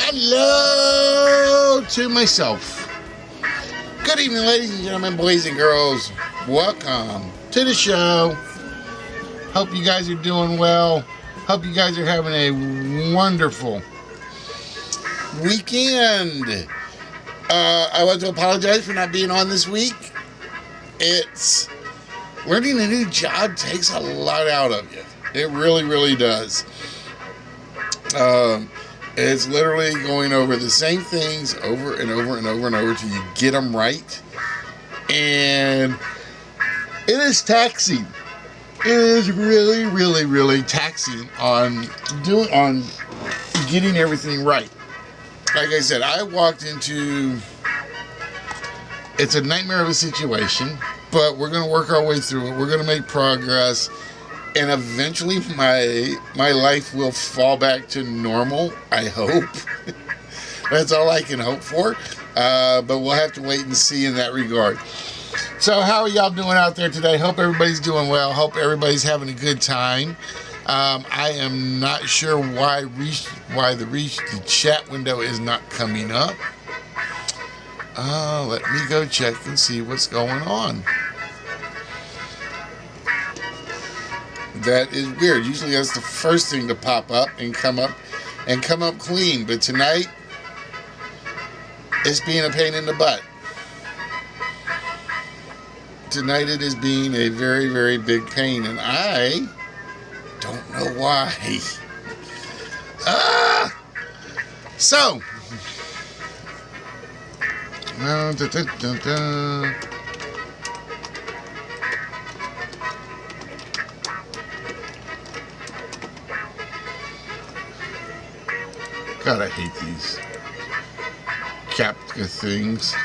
Hello to myself. Good evening, ladies and gentlemen, boys and girls. Welcome to the show. Hope you guys are doing well. Hope you guys are having a wonderful weekend. I want to apologize for not being on this week. It's learning a new job takes a lot out of you. It really, really does. It's literally going over the same things over and over and over and over till you get them right. And it is taxing. It is really, really, really taxing on getting everything right. Like I said, I walked into, it's a nightmare of a situation, but we're going to work our way through it. We're going to make progress. And eventually my life will fall back to normal, I hope. That's all I can hope for. But we'll have to wait and see in that regard. So how are y'all doing out there today? Hope everybody's doing well. Hope everybody's having a good time. I am not sure why the chat window is not coming up. Let me go check and see what's going on. That is weird. Usually that's the first thing to pop up and come up clean. But tonight, it's being a pain in the butt. Tonight it is being a very, very big pain, and I don't know why. So. God, I hate these CAPTCHA things.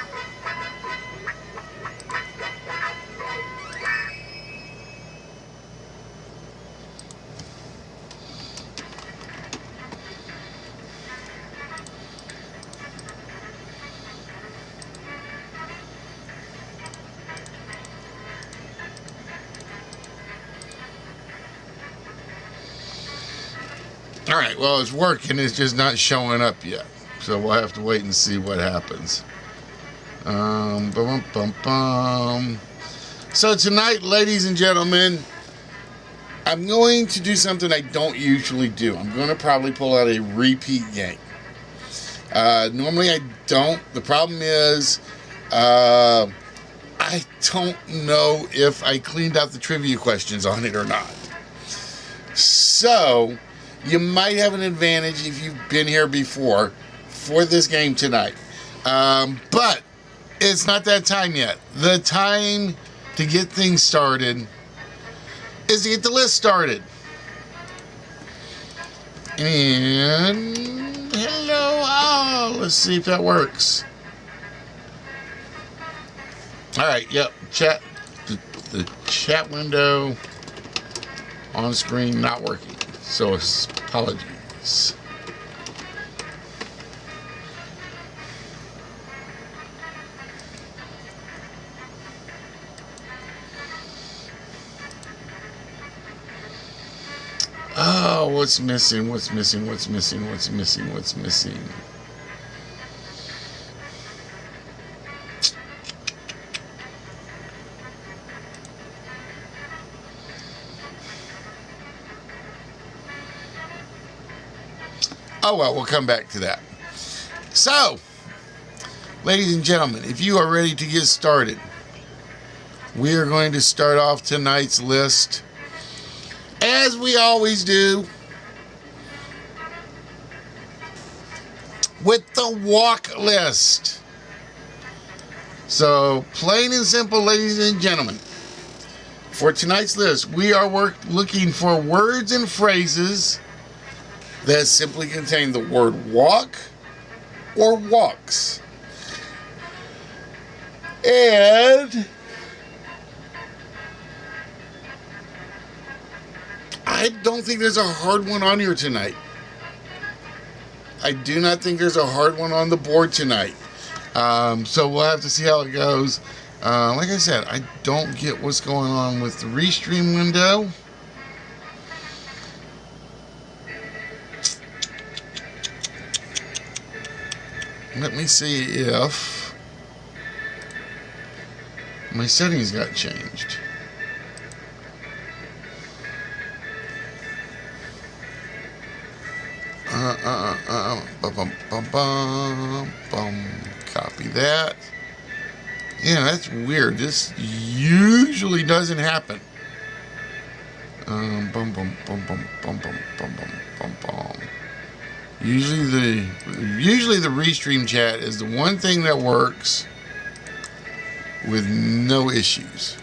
All right, well, it's working. It's just not showing up yet. So we'll have to wait and see what happens. So tonight, ladies and gentlemen, I'm going to do something I don't usually do. I'm going to probably pull out a repeat game. Normally I don't. The problem is I don't know if I cleaned out the trivia questions on it or not. So you might have an advantage if you've been here before for this game tonight. But it's not that time yet. The time to get things started is to get the list started. And hello, let's see if that works. All right, yep, chat, the chat window on screen not working. So apologies. Oh, what's missing? What's missing? What's missing? What's missing? What's missing? Oh, well, we'll come back to that. So, ladies and gentlemen, if you are ready to get started, we are going to start off tonight's list, as we always do, with the walk list. So, plain and simple, ladies and gentlemen, For tonight's list, we are looking for words and phrases that simply contain the word walk or walks. And I don't think there's a hard one on here tonight. I do not think there's a hard one on the board tonight. So we'll have to see how it goes. Like I said, I don't get what's going on with the restream window. Let me see if my settings got changed. Copy that. Yeah, that's weird. This usually doesn't happen. Usually the restream chat is the one thing that works with no issues.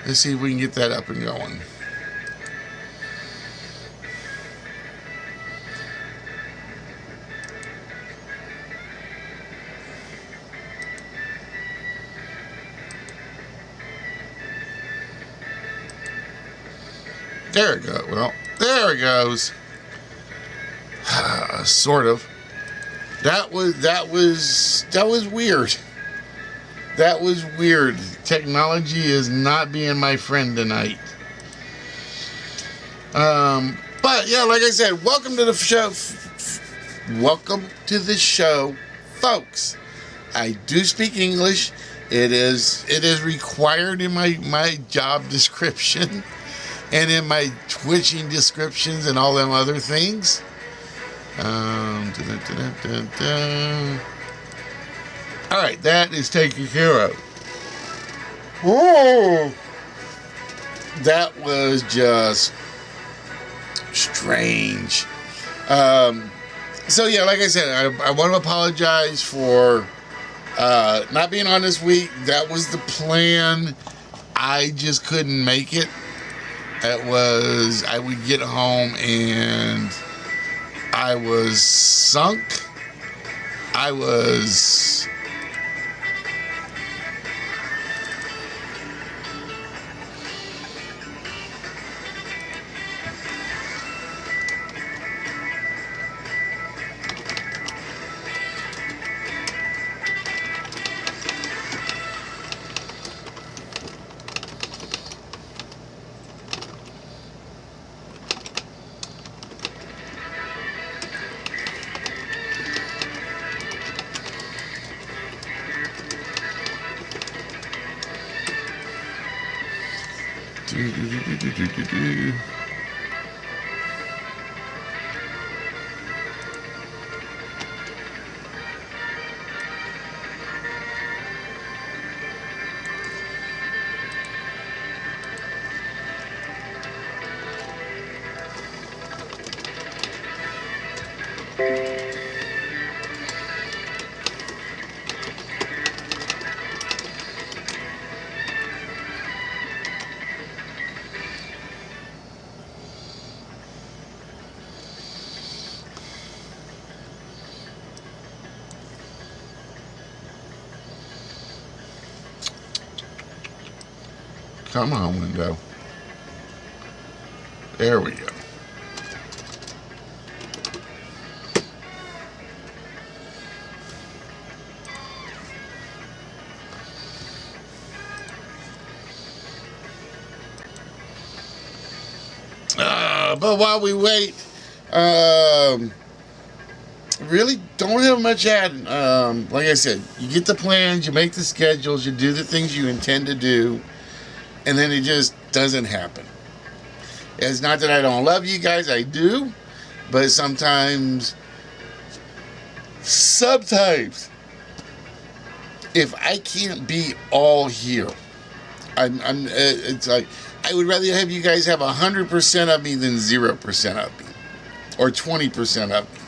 Let's see if we can get that up and going. There it goes. Well, there it goes. Sort of. That was weird. That was weird. Technology is not being my friend tonight. But yeah, like I said, welcome to the show. Welcome to the show, folks. I do speak English. It is required in my job description and in my twitching descriptions and all them other things. All right, that is taken care of. Oh, that was just strange. So yeah, like I said, I want to apologize for not being on this week. That was the plan. I just couldn't make it. I would get home and I was sunk. I was come on, window. There we go. But while we wait, really don't have much adding. Like I said, you get the plans, you make the schedules, you do the things you intend to do, and then it just doesn't happen. It's not that I don't love you guys, I do, but sometimes if I can't be all here, it's like I would rather have you guys have 100% of me than 0% of me, or 20% of me.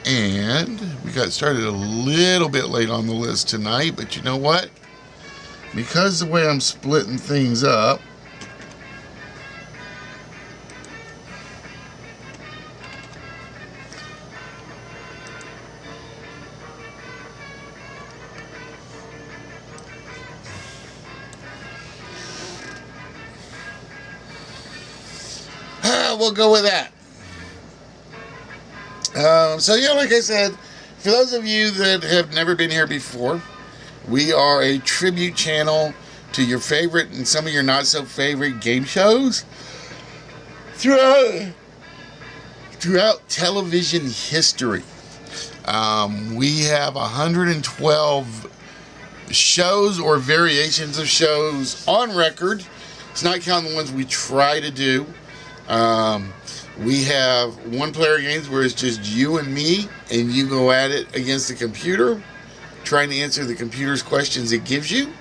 And we got started a little bit late on the list tonight, but you know what? Because the way I'm splitting things up, we'll go with that. So yeah, like I said, for those of you that have never been here before, we are a tribute channel to your favorite and some of your not so favorite game shows throughout television history. We have 112 shows or variations of shows on record. It's not counting the ones we try to do. We have one-player games where it's just you and me, and you go at it against the computer, trying to answer the computer's questions it gives you.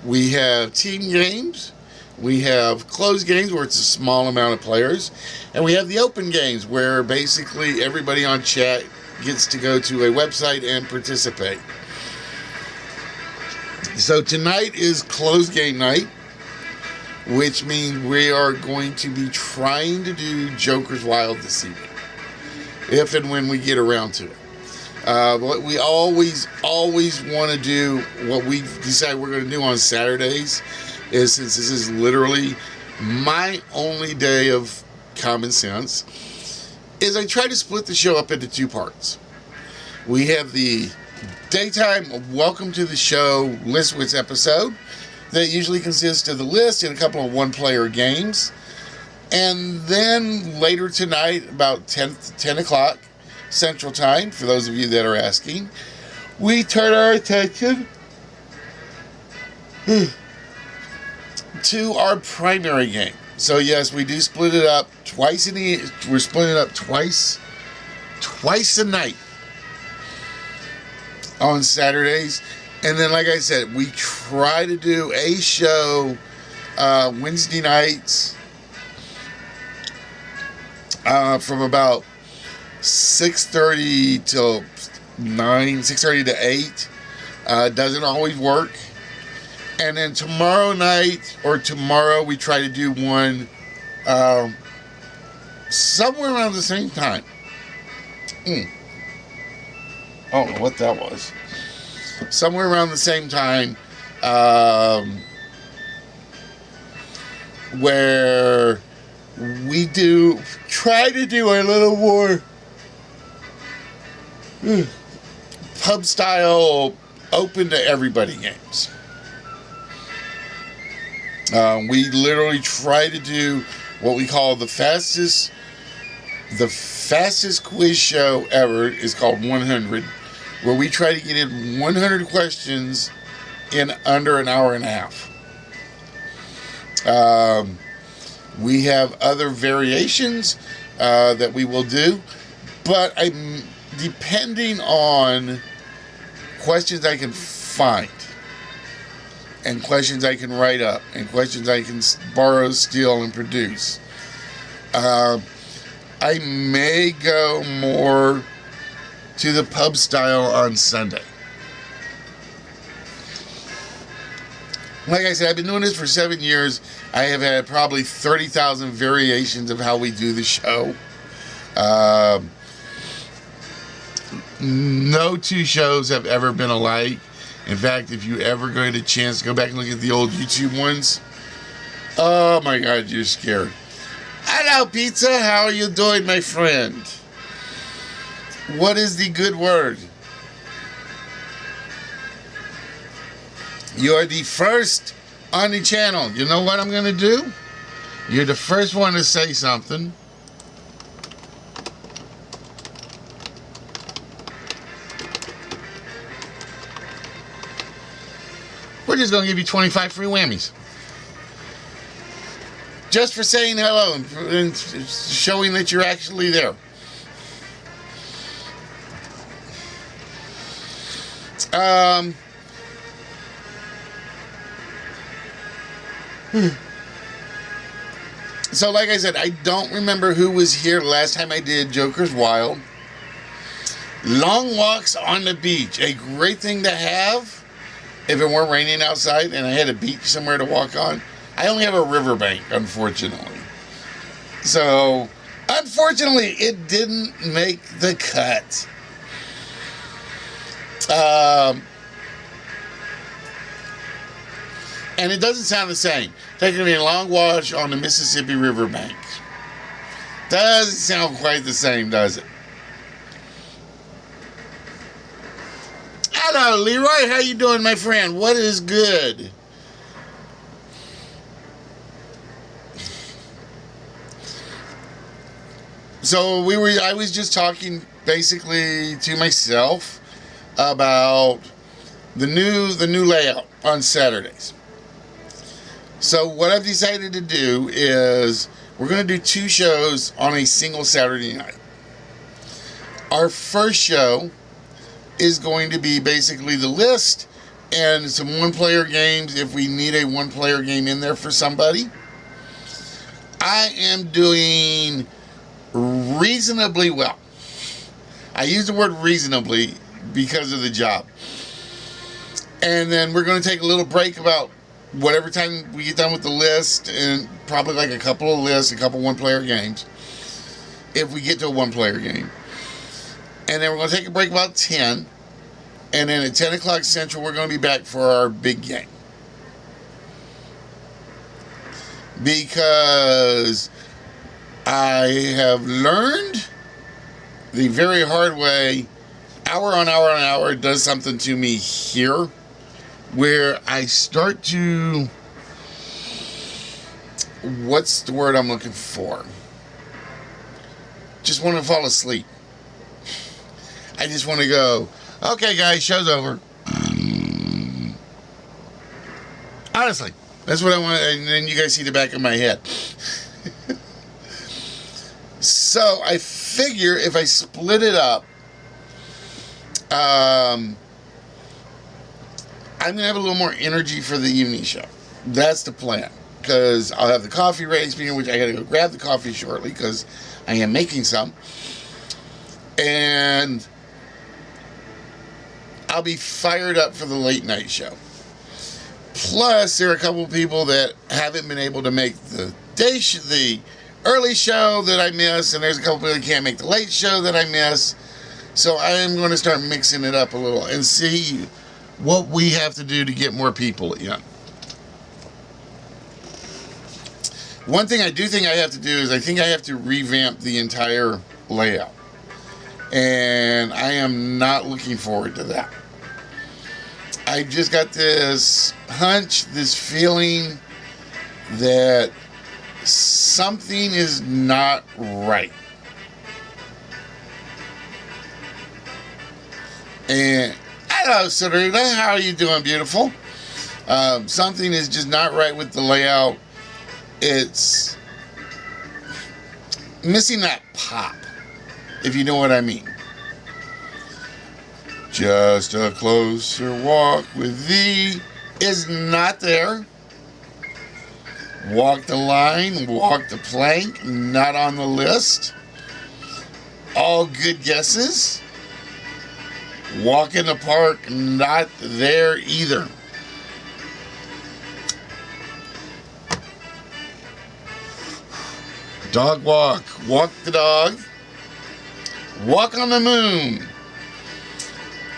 We have team games. We have closed games where it's a small amount of players. And we have the open games where basically everybody on chat gets to go to a website and participate. So tonight is closed game night, which means we are going to be trying to do Joker's Wild this evening, if and when we get around to it. What we always want to do, what we decide we're going to do on Saturdays, is, since this is literally my only day of common sense, is I try to split the show up into two parts. We have the daytime welcome to the show Wits episode, that usually consists of the list and a couple of one-player games. And then later tonight, about 10 o'clock Central Time, for those of you that are asking, we turn our attention to our primary game. So yes, we do split it up twice we're splitting it up twice a night on Saturdays. And then, like I said, we try to do a show Wednesday nights from about 6:30 till 9, 6:30 to 8. Doesn't always work. And then tomorrow night, or tomorrow, we try to do one somewhere around the same time. I don't know what that was. Somewhere around the same time, where we try to do a little more pub style, open to everybody games. We literally try to do what we call the fastest quiz show ever. Is called 100. Where we try to get in 100 questions in under an hour and a half. We have other variations that we will do, but depending on questions I can find, and questions I can write up, and questions I can borrow, steal, and produce, I may go more to the pub style on Sunday. Like I said, I've been doing this for 7 years. I have had probably 30,000 variations of how we do the show. No two shows have ever been alike. In fact, if you ever get a chance to go back and look at the old YouTube ones, oh my God, you're scared. Hello, Pizza. How are you doing, my friend? What is the good word? You are the first on the channel. You know what I'm going to do? You're the first one to say something. We're just going to give you 25 free whammies. Just for saying hello and showing that you're actually there. So like I said, I don't remember who was here last time I did Joker's Wild. Long walks on the beach, a great thing to have if it weren't raining outside and I had a beach somewhere to walk on. I only have a riverbank, unfortunately. So, unfortunately, it didn't make the cut. And it doesn't sound the same. Taking a long walk on the Mississippi riverbank. Doesn't sound quite the same, does it? Hello, Leroy. How you doing, my friend? What is good? So I was just talking basically to myself about the new layout on Saturdays. So what I've decided to do is we're going to do 2 shows on a single Saturday night. Our first show is going to be basically the list and some one-player games if we need a one-player game in there for somebody. I am doing reasonably well. I use the word reasonably because of the job. And then we're going to take a little break about whatever time we get done with the list, and probably like a couple of lists, a couple one-player games, if we get to a one-player game. And then we're going to take a break about 10. And then at 10 o'clock Central, we're going to be back for our big game. Because I have learned the very hard way, hour on hour on hour does something to me here, where I start to, what's the word I'm looking for? Just want to fall asleep. I just want to go, okay guys, show's over. Honestly, that's what I want, and then you guys see the back of my head. So I figure if I split it up, I'm going to have a little more energy for the evening show. That's the plan. Because I'll have the coffee ready, speaking of which I got to go grab the coffee shortly because I am making some. And I'll be fired up for the late night show. Plus, there are a couple of people that haven't been able to make the the early show that I miss, and there's a couple people that can't make the late show that I miss. So I am going to start mixing it up a little and see what we have to do to get more people in. One thing I do think I have to do is I think I have to revamp the entire layout. And I am not looking forward to that. I just got this hunch, this feeling that something is not right. And hello, Sarita. How are you doing, beautiful? Something is just not right with the layout. It's missing that pop, if you know what I mean. Just a closer walk with thee is not there. Walk the line, walk the plank, not on the list. All good guesses. Walk in the park, not there either. Dog walk, walk the dog. Walk on the moon.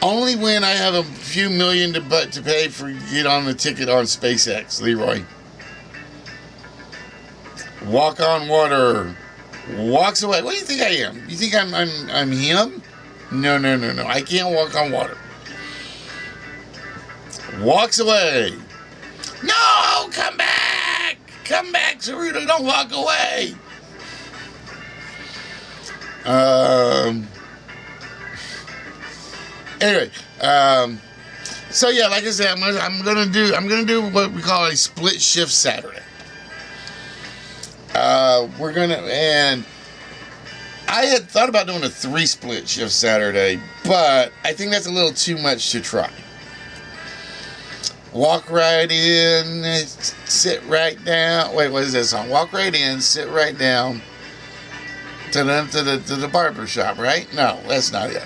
Only when I have a few million to pay for get on the ticket on SpaceX, Leroy. Walk on water. Walks away. What do you think I am? You think I'm him? No. I can't walk on water. Walks away. No, come back. Come back, Sarita. Don't walk away. Anyway, so yeah, like I said, I'm gonna do what we call a split shift Saturday. And I had thought about doing a 3 split shift Saturday, but I think that's a little too much to try. Walk right in, sit right down. Wait, what is that song? Walk right in, sit right down to the barber shop, right? No, that's not it.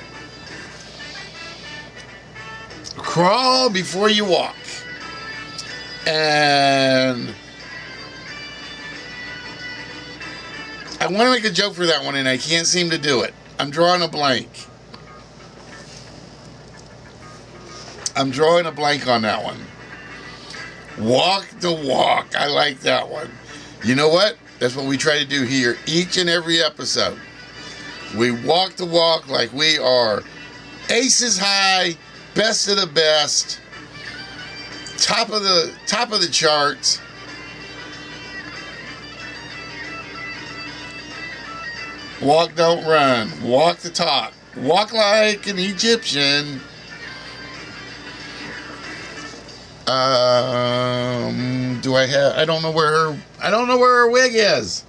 Crawl before you walk. And I want to make a joke for that one, and I can't seem to do it. I'm drawing a blank. I'm drawing a blank on that one. Walk the walk. I like that one. You know what? That's what we try to do here each and every episode. We walk the walk like we are aces high, best of the best, top of the charts. Walk, don't run. Walk the talk. Walk like an Egyptian. I don't know where her wig is.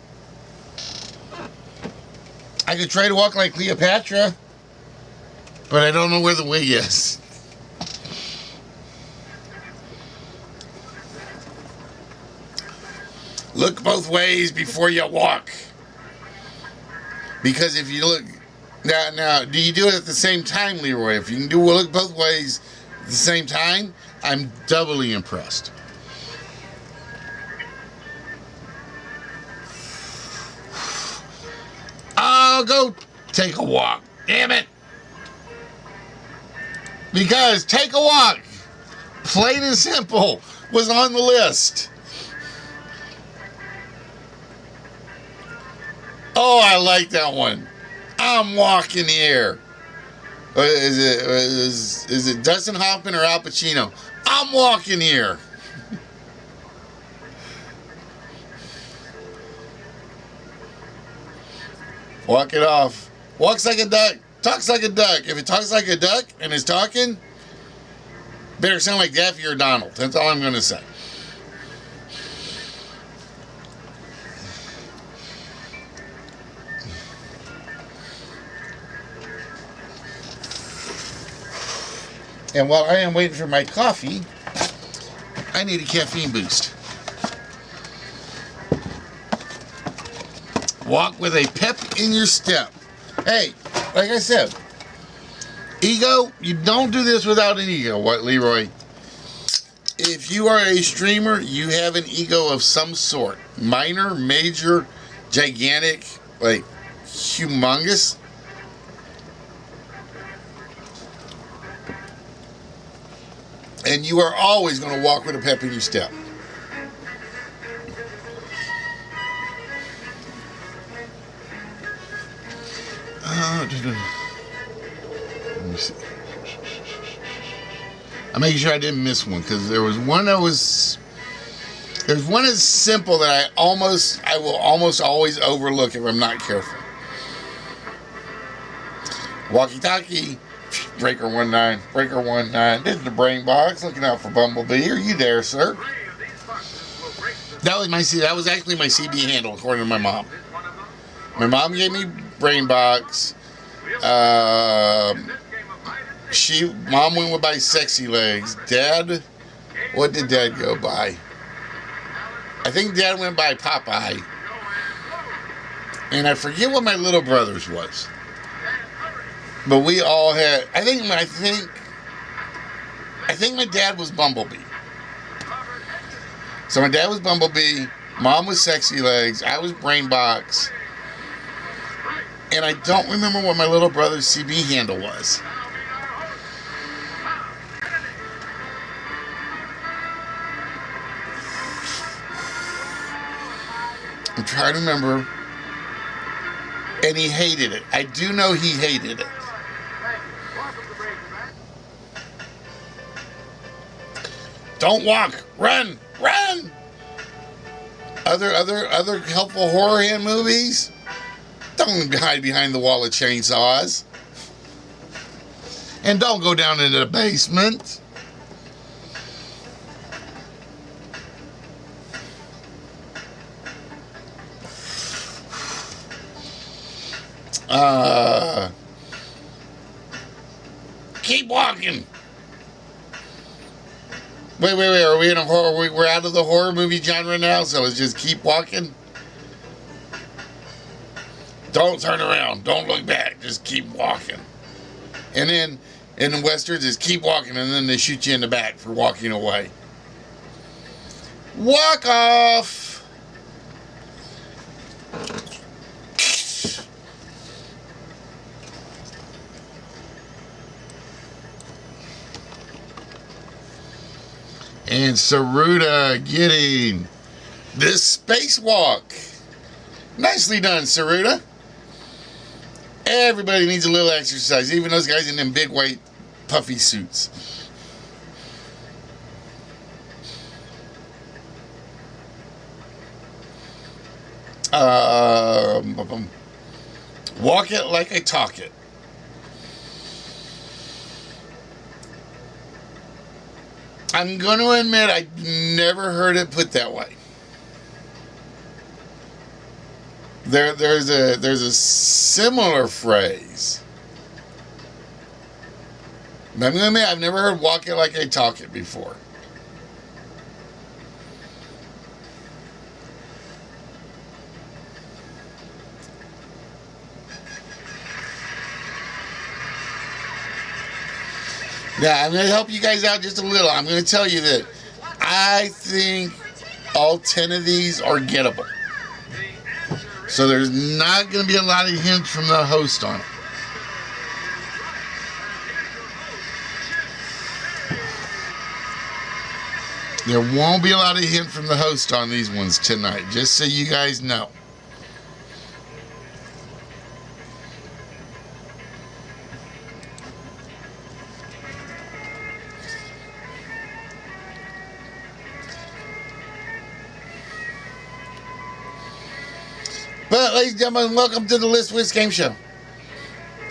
I could try to walk like Cleopatra, but I don't know where the wig is. Look both ways before you walk. Because if you look now, do you do it at the same time, Leroy? If you can look both ways at the same time, I'm doubly impressed. I'll go take a walk. Damn it. Because take a walk, plain and simple, was on the list. Oh, I like that one. I'm walking here. Is it Dustin Hoffman or Al Pacino? I'm walking here. Walk it off. Walks like a duck. Talks like a duck. If it talks like a duck and is talking, better sound like Daffy or Donald. That's all I'm going to say. And while I am waiting for my coffee, I need a caffeine boost. Walk with a pep in your step. Hey, like I said, ego, you don't do this without an ego, what, Leroy? If you are a streamer, you have an ego of some sort. Minor, major, gigantic, like humongous. And you are always going to walk with a pep in your step. Let me see. I'm making sure I didn't miss one, because there was one that was... There's one that's simple that I will almost always overlook if I'm not careful. Walkie-talkie. Breaker 19, Breaker 19. This is the brain box. Looking out for Bumblebee. Are you there, sir? That was actually my CB handle, according to my mom. My mom gave me brain box. Mom went by Sexy Legs. Dad, what did Dad go by? I think Dad went by Popeye. And I forget what my little brother's was. But we all had. I think my dad was Bumblebee. So my dad was Bumblebee. Mom was Sexy Legs. I was Brainbox. And I don't remember what my little brother's CB handle was. I'm trying to remember. And he hated it. I do know he hated it. Don't walk, run, run. Other helpful horror hand movies. Don't hide behind the wall of chainsaws. And don't go down into the basement. Keep walking. Wait. Are we in a horror? We're out of the horror movie genre now, so it's just keep walking. Don't turn around. Don't look back. Just keep walking. And then in the Westerns is keep walking, and then they shoot you in the back for walking away. Walk off! And Saruta getting this spacewalk. Nicely done, Saruta. Everybody needs a little exercise, even those guys in them big white puffy suits. Walk it like I talk it. I'm going to admit I never heard it put that way. There's a similar phrase. But I'm going to admit I've never heard walk it like I talk it before. Now, I'm going to help you guys out just a little. I'm going to tell you that I think all 10 of these are gettable. So there's not going to be a lot of hints from the host on it. There won't be a lot of hint from the host on these ones tonight, just so you guys know. But, ladies and gentlemen, welcome to the List Wits Game Show.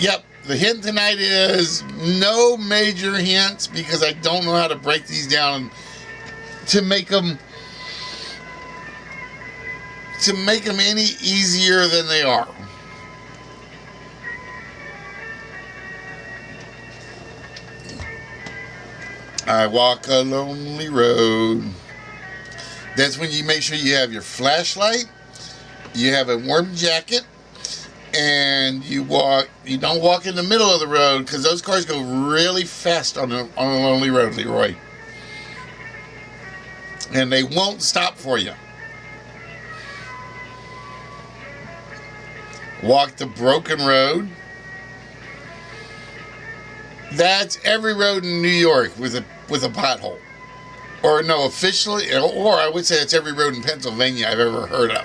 Yep, the hint tonight is no major hints because I don't know how to break these down to make them any easier than they are. I walk a lonely road. That's when you make sure you have your flashlight. You have a warm jacket, and you don't walk in the middle of the road because those cars go really fast on a lonely road, Leroy. And they won't stop for you. Walk the broken road. That's every road in New York with a pothole. Or no, officially, or I would say it's every road in Pennsylvania I've ever heard of.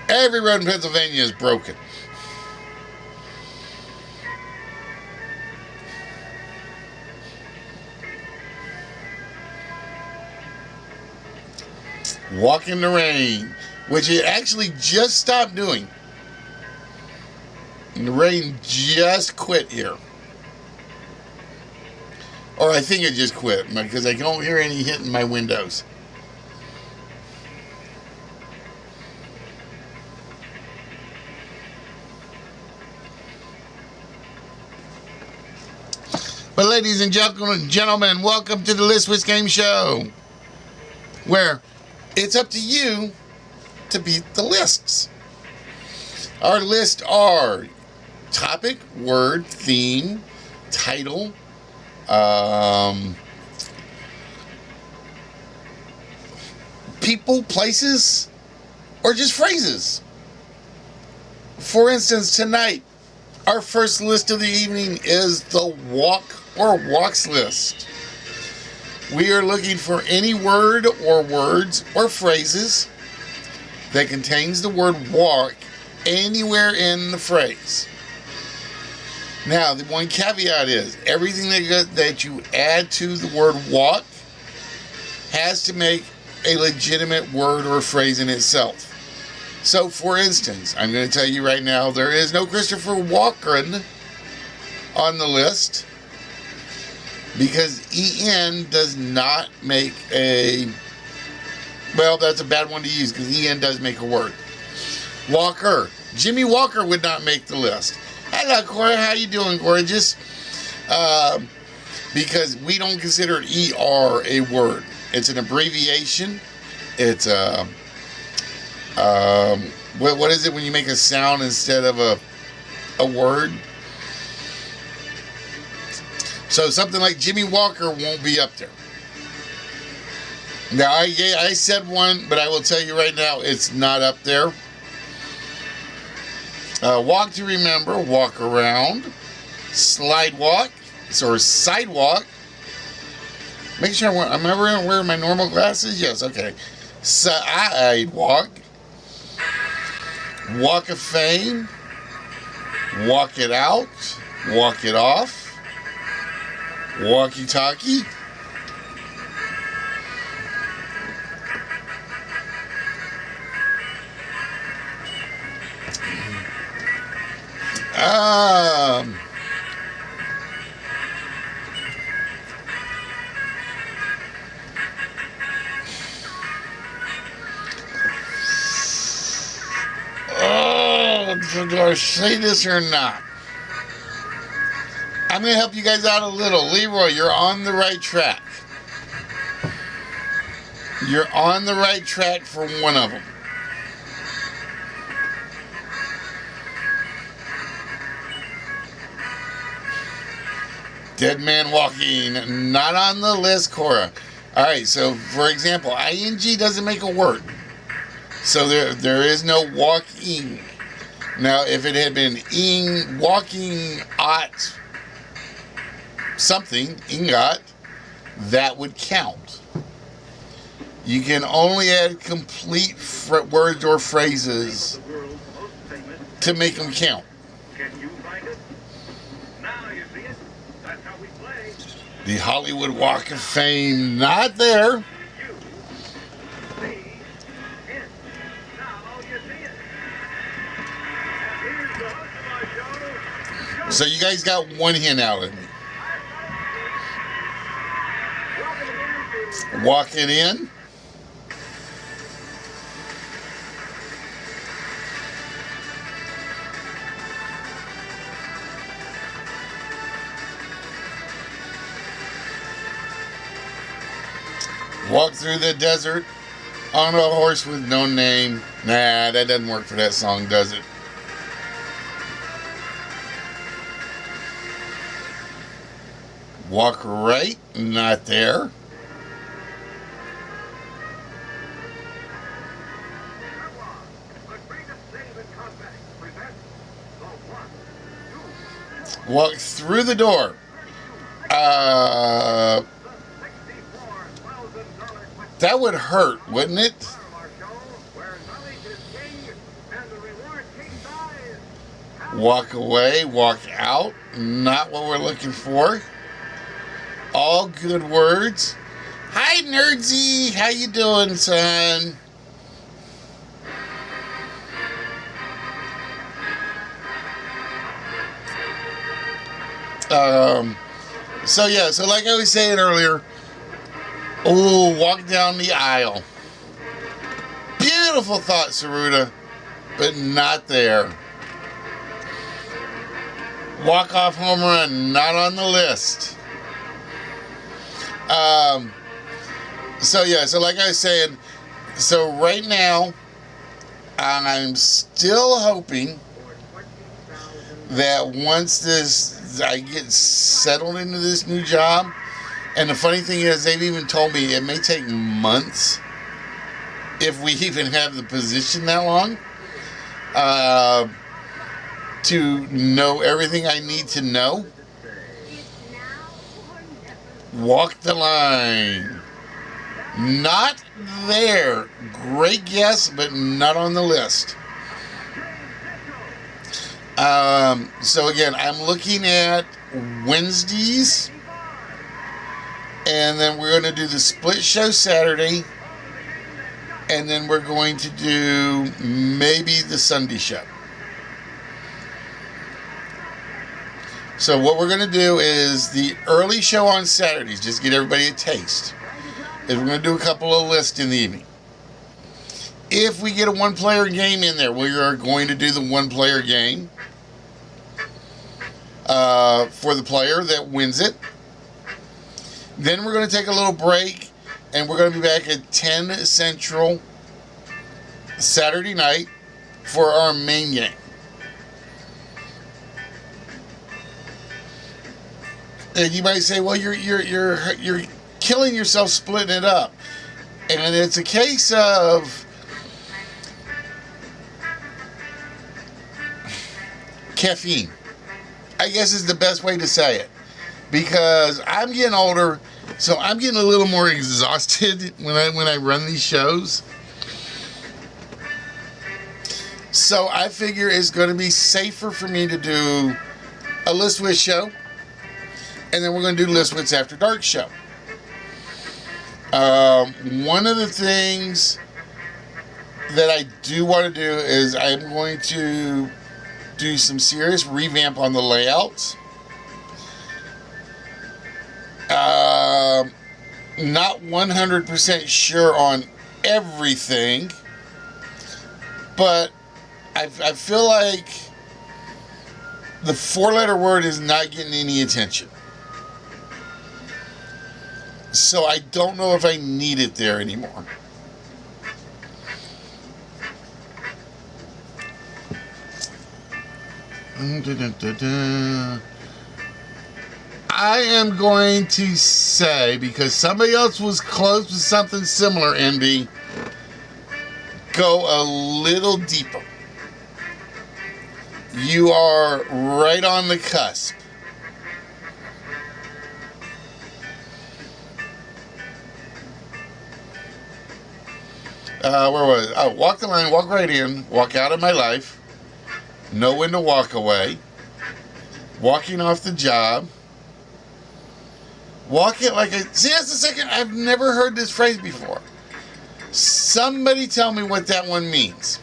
Every road in Pennsylvania is broken. Walk in the rain, which it actually just stopped doing. And the rain just quit here. Or I think it just quit because I don't hear any hitting my windows. But ladies and gentlemen, welcome to the List Wits Game Show, where it's up to you to beat the lists. Our lists are topic, word, theme, title, people, places, or just phrases. For instance, tonight, our first list of the evening is the walk or walks list. We are looking for any word or words or phrases that contains the word walk anywhere in the phrase. Now, the one caveat is everything that you add to the word walk has to make a legitimate word or phrase in itself. So, for instance, I'm going to tell you right now, there is no Christopher Walken on the list because EN does not make a, well, that's a bad one to use because EN does make a word. Walker. Jimmy Walker would not make the list. Hello, Cora. How you doing, gorgeous? Because we don't consider ER a word. It's an abbreviation. It's a... what is it when you make a sound instead of a word? So something like Jimmy Walker won't be up there. Now, I said one, but I will tell you right now, it's not up there. Walk to Remember, Walk Around, Slide Walk, or Sidewalk. Make sure I'm wearing my normal glasses. Yes, okay. Sidewalk, Walk of Fame, Walk It Out, Walk It Off, Walkie Talkie. Do I say this or not? I'm going to help you guys out a little. Leroy, you're on the right track. You're on the right track for one of them. Dead Man Walking, not on the list, Cora. Alright, so for example, ing doesn't make a word. So there is no walking. Now, if it had been walking ought something, ingot, that would count. You can only add complete words or phrases to make them count. The Hollywood Walk of Fame, not there. So you guys got one hint out of me. Walking in. Walk through the desert on a horse with no name. Nah, that doesn't work for that song, does it? Walk right, not there. Walk through the door. That would hurt, wouldn't it? Walk away, walk out. Not what we're looking for. All good words. Hi, Nerdsy. How you doing, son? So like I was saying earlier, walk down the aisle. Beautiful thought, Saruta, but not there. Walk off home run, not on the list. So like I was saying, so right now, I'm still hoping that once I get settled into this new job, and the funny thing is, they've even told me it may take months, if we even have the position that long, to know everything I need to know. Walk the line. Not there. Great guess, but not on the list. So again, I'm looking at Wednesdays, and then we're going to do the split show Saturday, and then we're going to do maybe the Sunday show. So what we're going to do is the early show on Saturdays, just get everybody a taste, is we're going to do a couple of lists in the evening. If we get a one-player game in there, we are going to do the one-player game for the player that wins it. Then we're going to take a little break, and we're going to be back at 10 Central Saturday night for our main game. And you might say, well, you're killing yourself splitting it up. And it's a case of caffeine, I guess is the best way to say it. Because I'm getting older, so I'm getting a little more exhausted when I run these shows. So I figure it's going to be safer for me to do a Listwitz show, and then we're going to do Listwitz After Dark show. One of the things that I do want to do is I'm going to do some serious revamp on the layouts. Not 100% sure on everything, but I feel like the 4-letter word is not getting any attention. So I don't know if I need it there anymore. I am going to say, because somebody else was close with something similar, Envy, go a little deeper. You are right on the cusp. Where was it? Oh, walk the line, walk right in, walk out of my life, know when to walk away, walking off the job, walk it like a... See, that's the second... I've never heard this phrase before. Somebody tell me what that one means.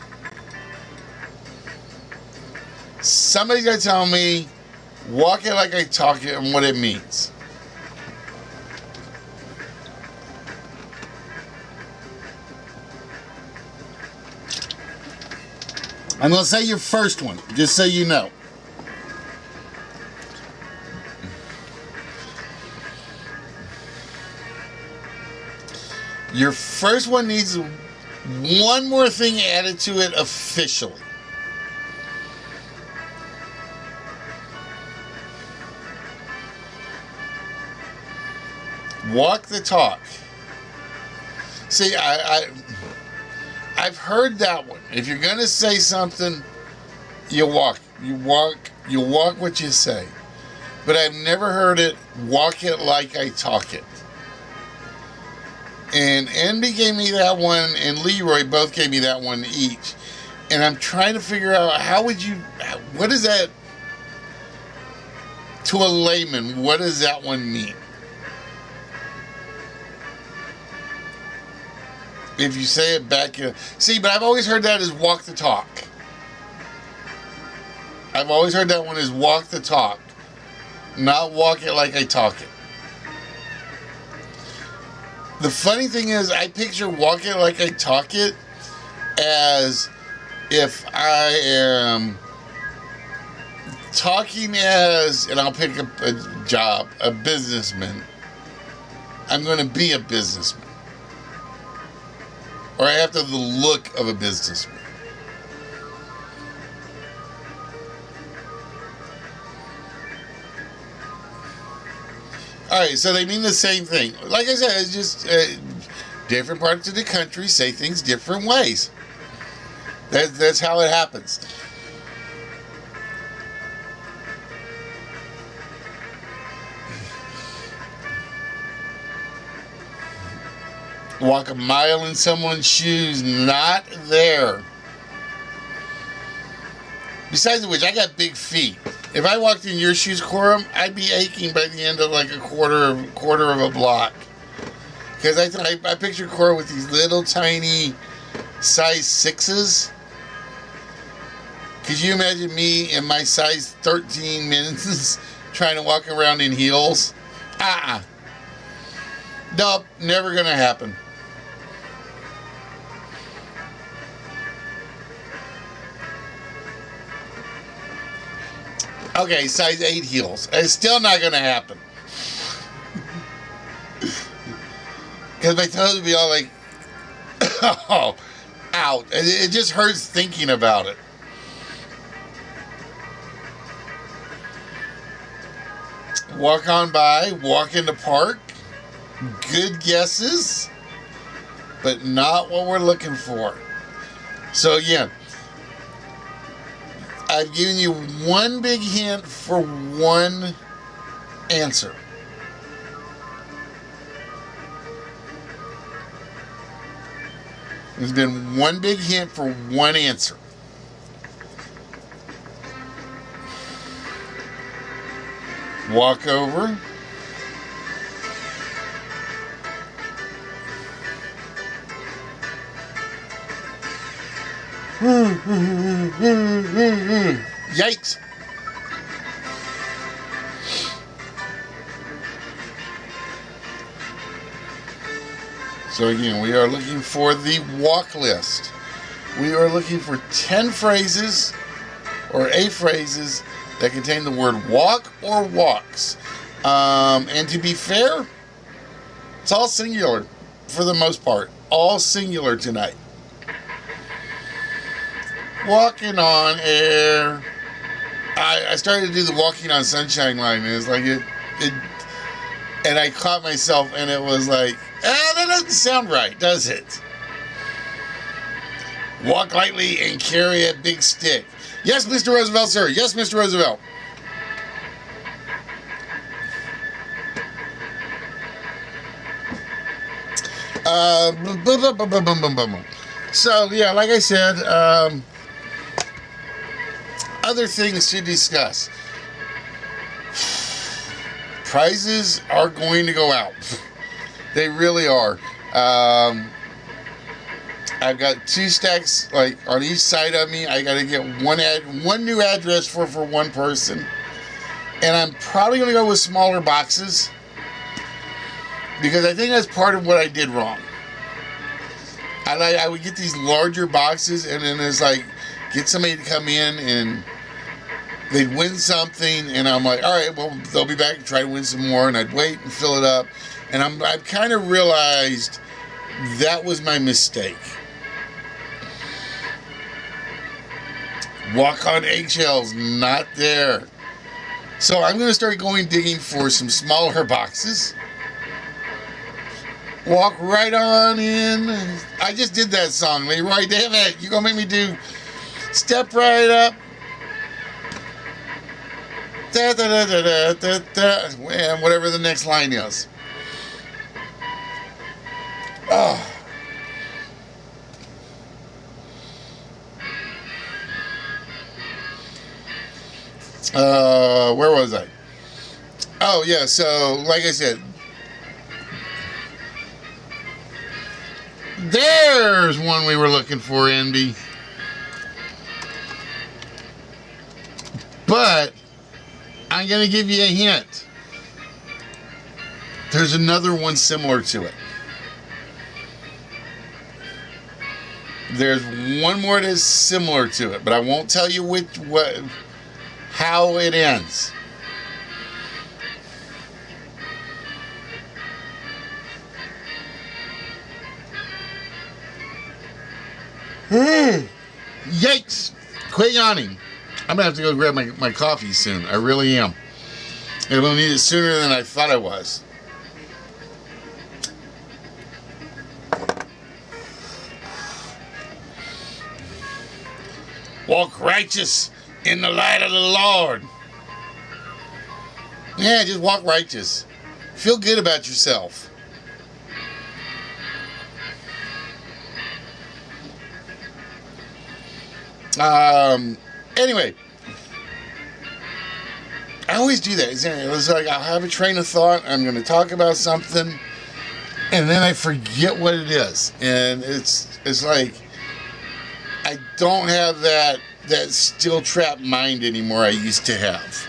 Somebody's got to tell me, walk it like I talk it, and what it means. I'm going to say your first one, just so you know. Your first one needs one more thing added to it officially. Walk the talk. See, I've heard that one. If you're going to say something, you walk. You walk what you say. But I've never heard it, walk it like I talk it. And Andy gave me that one, and Leroy both gave me that one each. And I'm trying to figure out, what is that, to a layman, what does that one mean? If you say it back, see, but I've always heard that as walk the talk. I've always heard that one as walk the talk, not walk it like I talk it. The funny thing is, I picture walk it like I talk it as if I am talking as, and I'll pick up a job, a businessman. I'm going to be a businessman. Or I have to have the look of a businessman. Alright, so they mean the same thing. Like I said, it's just different parts of the country say things different ways. That's how it happens. Walk a mile in someone's shoes, not there. Besides which, I got big feet. If I walked in your shoes, Corum, I'd be aching by the end of like a quarter of a block. Because I picture Cora with these little tiny size 6s. Could you imagine me in my size 13 minutes trying to walk around in heels? Nope, never gonna happen. Okay, size 8 heels. It's still not going to happen. Because my toes would be all like, oh, out. It just hurts thinking about it. walk on by, walk in the park. Good guesses, but not what we're looking for. So again, I've given you one big hint for one answer. There's been one big hint for one answer. Walk over. Yikes. So again, we are looking for the walk list. We are looking for 10 phrases or 8 phrases that contain the word walk or walks. And to be fair, it's all singular for the most part. All singular tonight. Walking on air. I started to do the walking on sunshine line, and it's like it and I caught myself, and it was like, that doesn't sound right, does it? Walk lightly and carry a big stick. Yes, Mr. Roosevelt, sir. Yes, Mr. Roosevelt. So, yeah, like I said, other things to discuss. Prizes are going to go out. They really are. I've got 2 stacks like on each side of me. I got to get one new address for one person, and I'm probably going to go with smaller boxes because I think that's part of what I did wrong. I would get these larger boxes, and then it's like get somebody to come in and they'd win something, and I'm like, all right, well, they'll be back and try to win some more, and I'd wait and fill it up. And I've kind of realized that was my mistake. Walk on eggshells, not there. So I'm going to start digging for some smaller boxes. Walk right on in. I just did that song, Leroy. Damn it. You're going to make me do step right up. Da, da, da, da, da, da, and whatever the next line is. Oh. Where was I? Oh, yeah, so, like I said, there's one we were looking for, Envy. But I'm going to give you a hint. There's another one similar to it. There's one more that's similar to it, but I won't tell you how it ends. Yikes! Quit yawning. I'm gonna have to go grab my coffee soon. I really am. I'm gonna need it sooner than I thought I was. Walk righteous in the light of the Lord. Yeah, just walk righteous. Feel good about yourself. Anyway, I always do that. It's like I'll have a train of thought. I'm going to talk about something, and then I forget what it is. And it's like I don't have that still trapped mind anymore I used to have.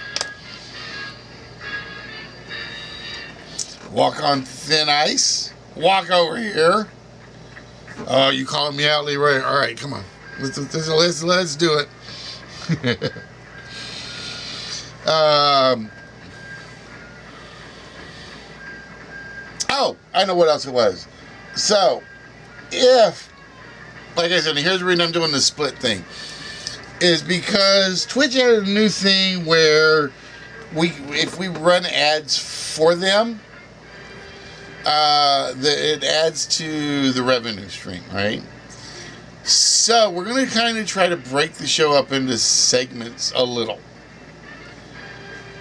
Walk on thin ice. Walk over here. Oh, you calling me out, Leroy? All right, come on. Let's do it. Oh, I know what else it was. So, like I said, here's the reason I'm doing the split thing, is because Twitch had a new thing where if we run ads for them, it adds to the revenue stream, right? So we're going to kind of try to break the show up into segments a little.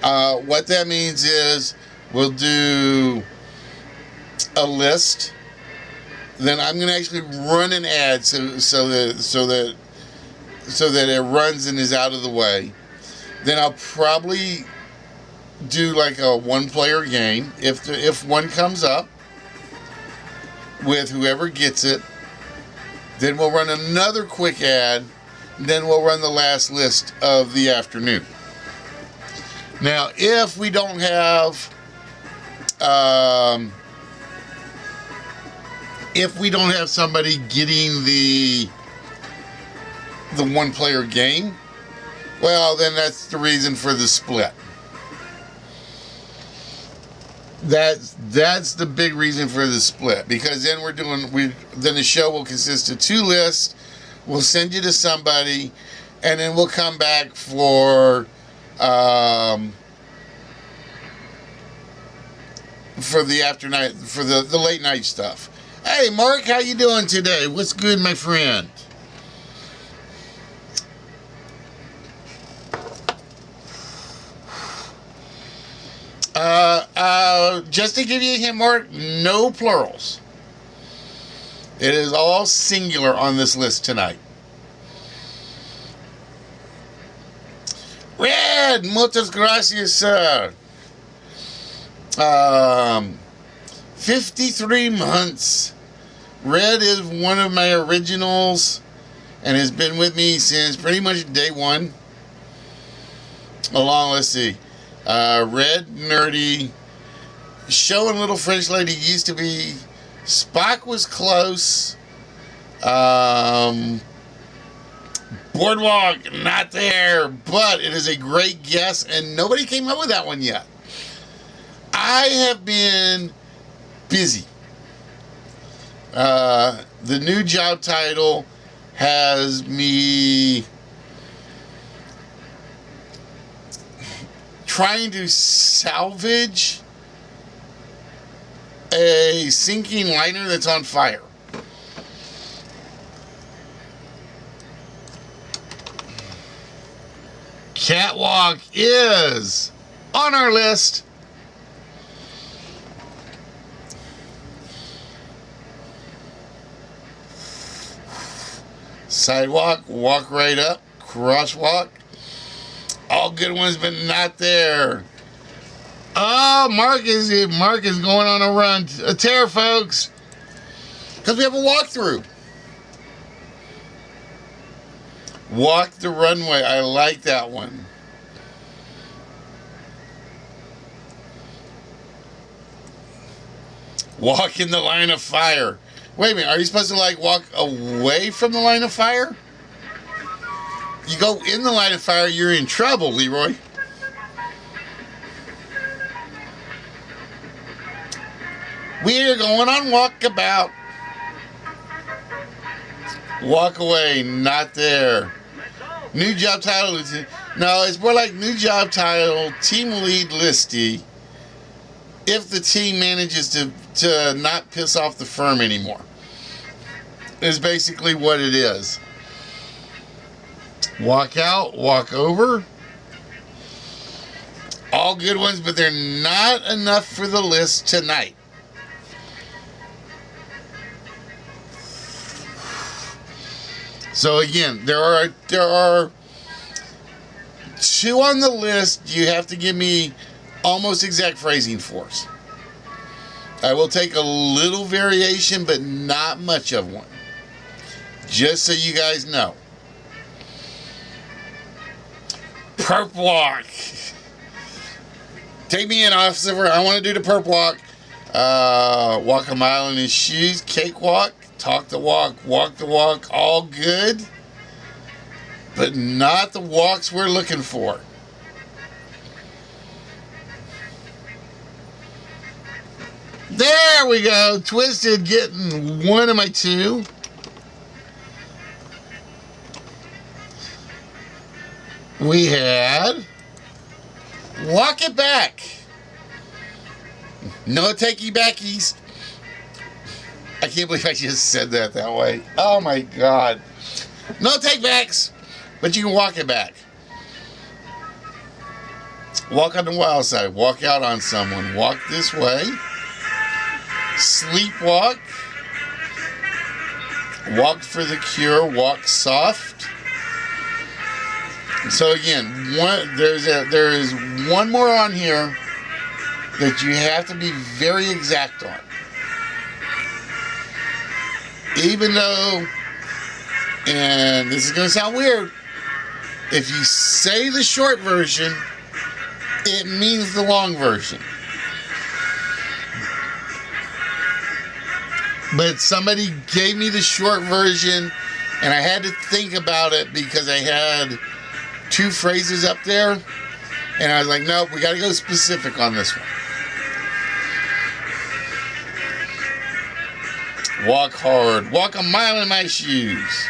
What that means is we'll do a list. Then I'm going to actually run an ad so that it runs and is out of the way. Then I'll probably do like a one-player game if one comes up with whoever gets it. Then we'll run another quick ad. Then we'll run the last list of the afternoon. Now, if we don't have somebody getting the one-player game, well, then that's the reason for the split. That's the big reason for the split, because then then the show will consist of two lists. We'll send you to somebody, and then we'll come back for the late night stuff. Hey, Mark, how you doing today? What's good, my friend? Just to give you a hint, Mark, no plurals. It is all singular on this list tonight. Red, muchas gracias, sir. 53 months. Red is one of my originals and has been with me since pretty much day one. Let's see. Red, nerdy, showing little French lady used to be. Spock was close. Boardwalk, not there, but it is a great guess, and nobody came up with that one yet. I have been busy. The new job title has me trying to salvage a sinking liner that's on fire. Catwalk is on our list. Sidewalk, walk right up, crosswalk. All good ones, but not there. Oh, Mark is going on a run. A tear, folks. Because we have a walkthrough. Walk the runway. I like that one. Walk in the line of fire. Wait a minute. Are you supposed to like walk away from the line of fire? You go in the line of fire, you're in trouble, Leroy. We are going on walkabout. Walk away, not there. New job title. No, it's more like new job title, team lead listy. If the team manages to not piss off the firm anymore. Is basically what it is. Walk out, walk over. All good ones, but they're not enough for the list tonight. So again, there are two on the list you have to give me almost exact phrasing for. I will take a little variation, but not much of one. Just so you guys know. Perp walk. Take me in, officer. I want to do the perp walk. Walk a mile in his shoes. Cakewalk. Talk the walk. Walk the walk. All good. But not the walks we're looking for. There we go. Twisted getting one of my two. We had Walk it back. No takey backies. I can't believe I just said that way. Oh my God. No take backs, but you can walk it back. Walk on the wild side. Walk out on someone. Walk this way. Sleepwalk. Walk for the cure. Walk soft. So again, there is one more on here that you have to be very exact on. Even though, and this is going to sound weird, if you say the short version, it means the long version. But somebody gave me the short version, and I had to think about it because I had 2 phrases up there, and I was like, nope, we got to go specific on this one. Walk hard. Walk a mile in my shoes.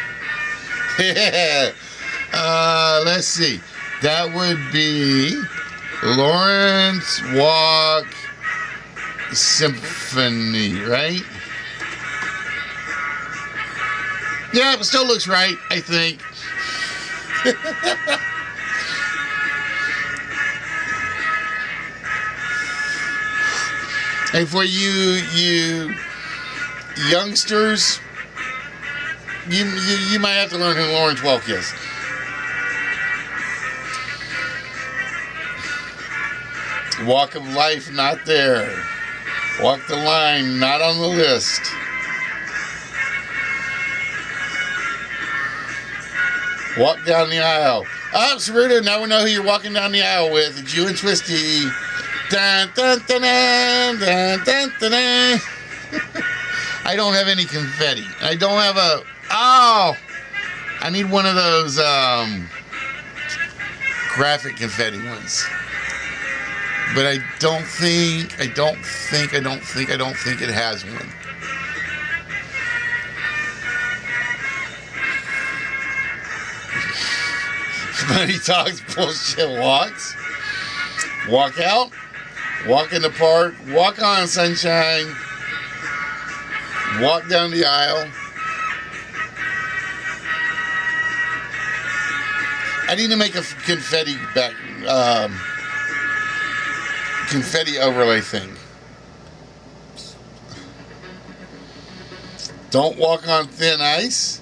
Let's see. That would be Lawrence Walk Symphony, right? Yeah, it still looks right, I think. And for you youngsters, you might have to learn who Lawrence Welk is. Walk of life, not there. Walk the line, not on the list. Walk down the aisle. Oh, Saruta, now we know who you're walking down the aisle with. It's you and Twisty. Dun, dun, dun, dun, dun, dun, dun, dun. I don't have any confetti. I don't have a... Oh! I need one of those graphic confetti ones. But I don't think it has one. Money talks, bullshit walks. Walk out. Walk in the park. Walk on sunshine. Walk down the aisle. I need to make a confetti overlay thing. Don't walk on thin ice.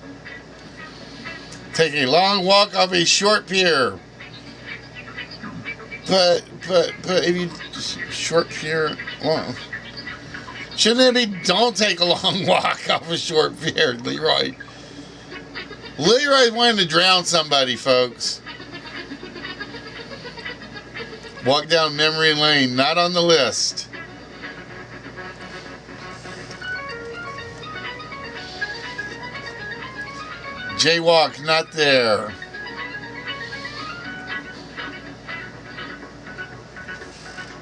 Take a long walk off a short pier. But if you short pier, well, shouldn't it be don't take a long walk off a short pier, Leroy? Leroy's wanting to drown somebody, folks. Walk down memory lane, not on the list. Jaywalk, not there.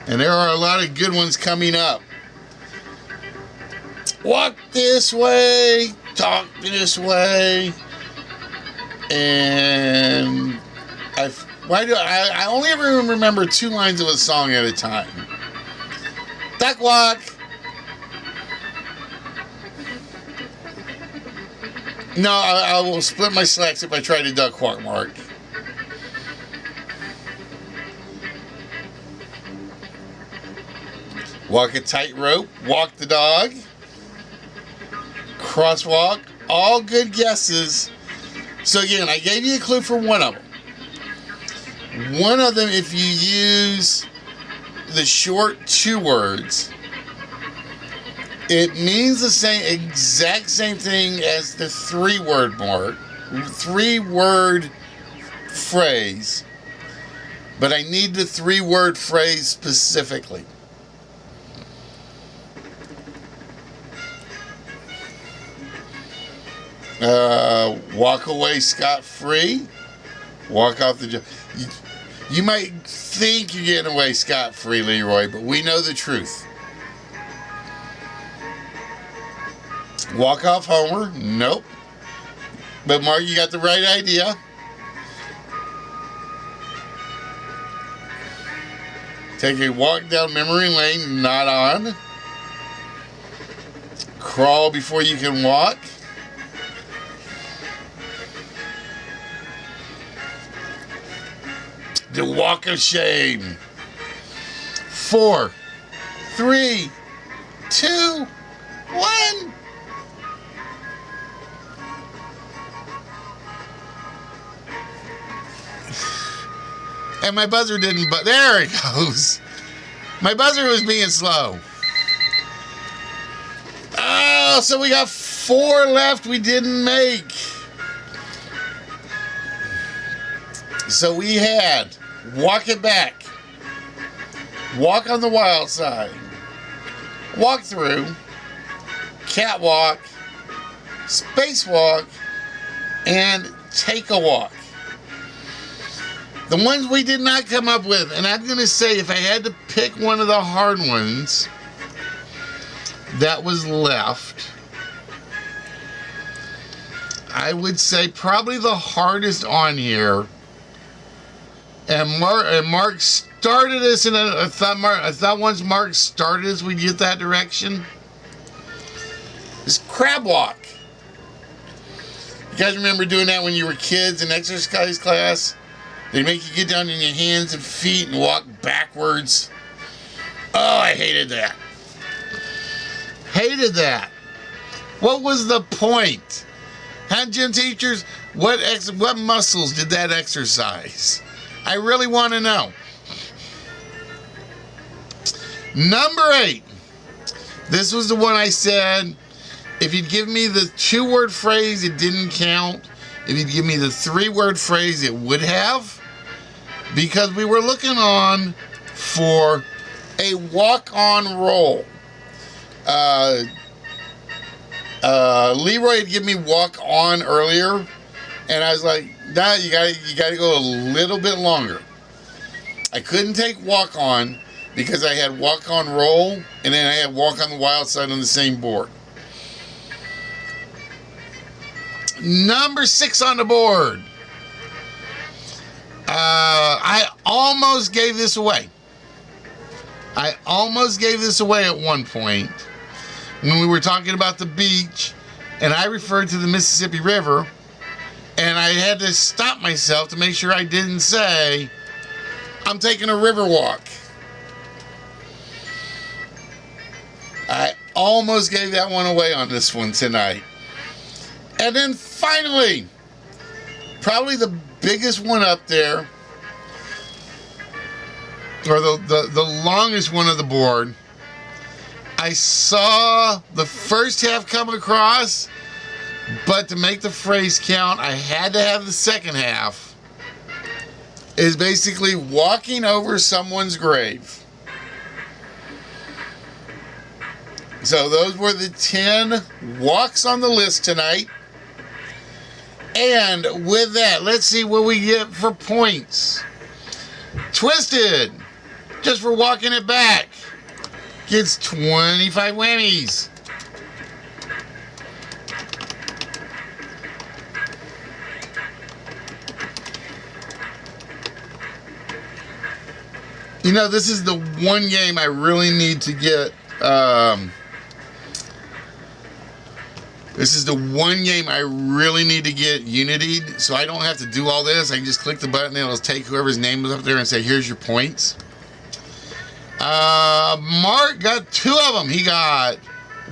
And there are a lot of good ones coming up. Walk this way, talk this way, and I only ever remember 2 lines of a song at a time. Duck walk. No, I will split my slacks if I try to duck walk, Mark. Walk a tightrope. Walk the dog. Crosswalk. All good guesses. So again, I gave you a clue for one of them. One of them, if you use the short 2 words, it means the exact same thing as the 3-word mark, 3-word phrase, but I need the 3-word phrase specifically. Walk away scot-free. Walk off the job. You might think you're getting away scot-free, Leroy, but we know the truth. Walk off Homer. Nope. But Mark, you got the right idea. Take a walk down memory lane, not on. Crawl before you can walk. The walk of shame. 4, 3, 2, 1. And my buzzer didn't, but there it goes. My buzzer was being slow. Oh, so we got 4 left we didn't make. So we had walk it back, walk on the wild side, walk through, catwalk, spacewalk, and take a walk. The ones we did not come up with, and I'm going to say if I had to pick one of the hard ones that was left, I would say probably the hardest on here. And Mark started us in I thought once Mark started us, we'd get that direction. It's crab walk. You guys remember doing that when you were kids in exercise class? They make you get down on your hands and feet and walk backwards. Oh, I hated that. Hated that. What was the point? Huh, gym teachers? What muscles did that exercise? I really want to know. Number 8. This was the one I said, if you'd give me the 2-word phrase, it didn't count. If you'd give me the 3-word phrase, it would have. Because we were looking on for a walk-on roll. Leroy had given me walk on earlier, and I was like, nah, you gotta go a little bit longer. I couldn't take walk on because I had walk on roll, and then I had walk on the wild side on the same board. Number 6 on the board. I almost gave this away. I almost gave this away at one point when we were talking about the beach, and I referred to the Mississippi River, and I had to stop myself to make sure I didn't say, I'm taking a river walk. I almost gave that one away on this one tonight. And then finally, probably the biggest one up there, or the longest one of the board. I saw the first half coming across, but to make the phrase count, I had to have the second half. Is basically walking over someone's grave. So those were the 10 walks on the list tonight. And with that, let's see what we get for points. Twisted, just for walking it back, gets 25 whammies. You know, this is the one game I really need to get. This is the one game I really need to get Unitied, so I don't have to do all this. I can just click the button and it'll take whoever's name is up there and say, here's your points. Mark got 2 of them. He got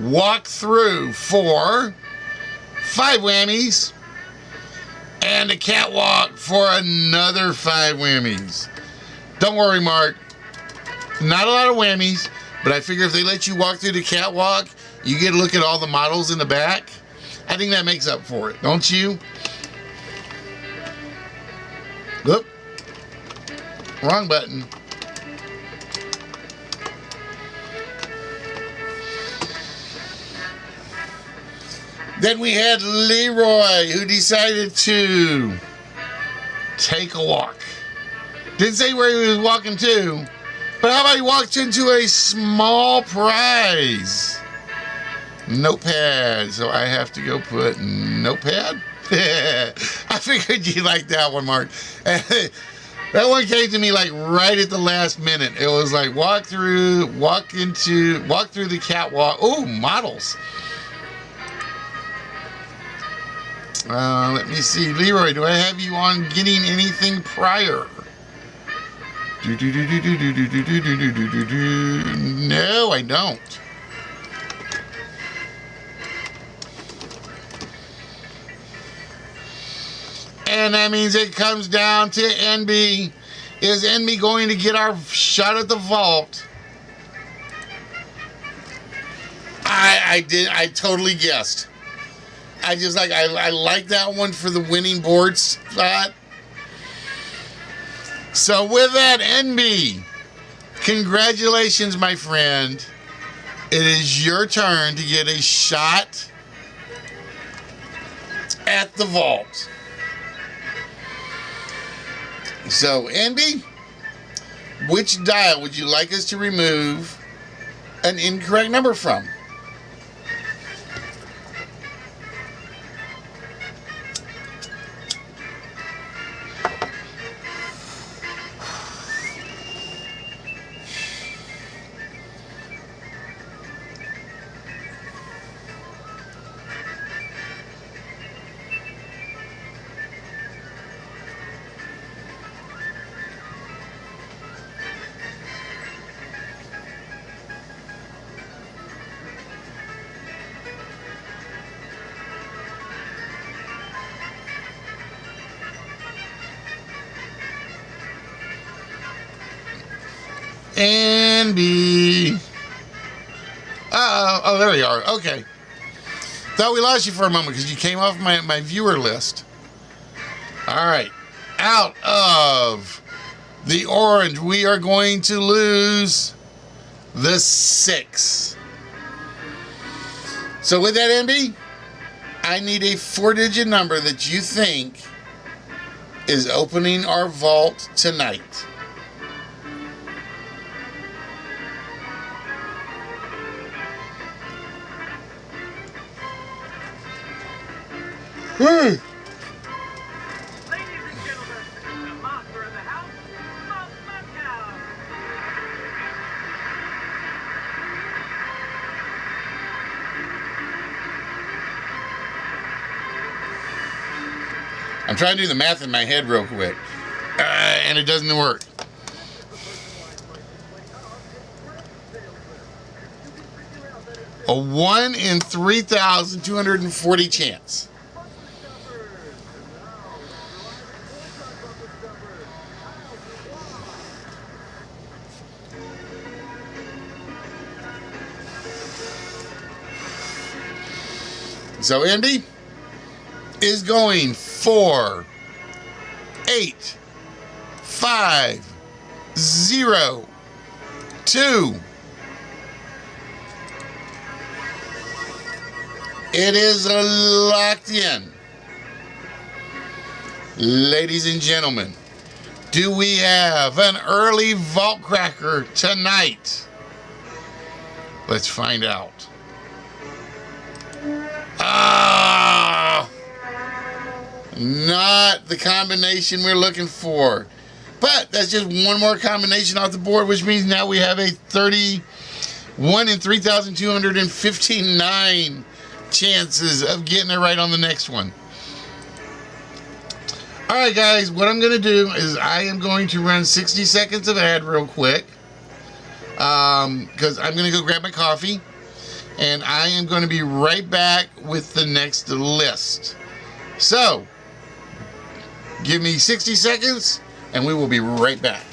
walk through for 5 whammies and a catwalk for another 5 whammies. Don't worry, Mark. Not a lot of whammies, but I figure if they let you walk through the catwalk, you get to look at all the models in the back. I think that makes up for it, don't you? Oop. Wrong button. Then we had Leroy, who decided to take a walk. Didn't say where he was walking to, but how about he walked into a small prize? Notepad. So I have to go put notepad. I figured you liked that one, Mark. That one came to me like right at the last minute. It was like walk through the catwalk. Oh, models. Let me see. Leroy, do I have you on getting anything prior? No, I don't. And that means it comes down to NB. Is NB going to get our shot at the vault? I totally guessed. I like that one for the winning board spot. So with that, NB, congratulations, my friend. It is your turn to get a shot at the vault. So, NB, which dial would you like us to remove an incorrect number from? NB. Oh, there you are. Okay. Thought we lost you for a moment because you came off my viewer list. All right. Out of the orange, we are going to lose the 6. So with that, NB, I need a 4-digit number that you think is opening our vault tonight. Ladies and gentlemen, the master of the house, Moscow. I'm trying to do the math in my head real quick, and it doesn't work. A 1 in 3,240 chance. So Andy is going 4, 8, 5, 0, 2. It is locked in. Ladies and gentlemen, do we have an early vault cracker tonight? Let's find out. Not the combination we're looking for. But that's just one more combination off the board, which means now we have a 31 in 3,259 chances of getting it right on the next one. All right, guys, what I'm going to do is I am going to run 60 seconds of ad real quick because I'm going to go grab my coffee, and I am going to be right back with the next list. So, give me 60 seconds, and we will be right back.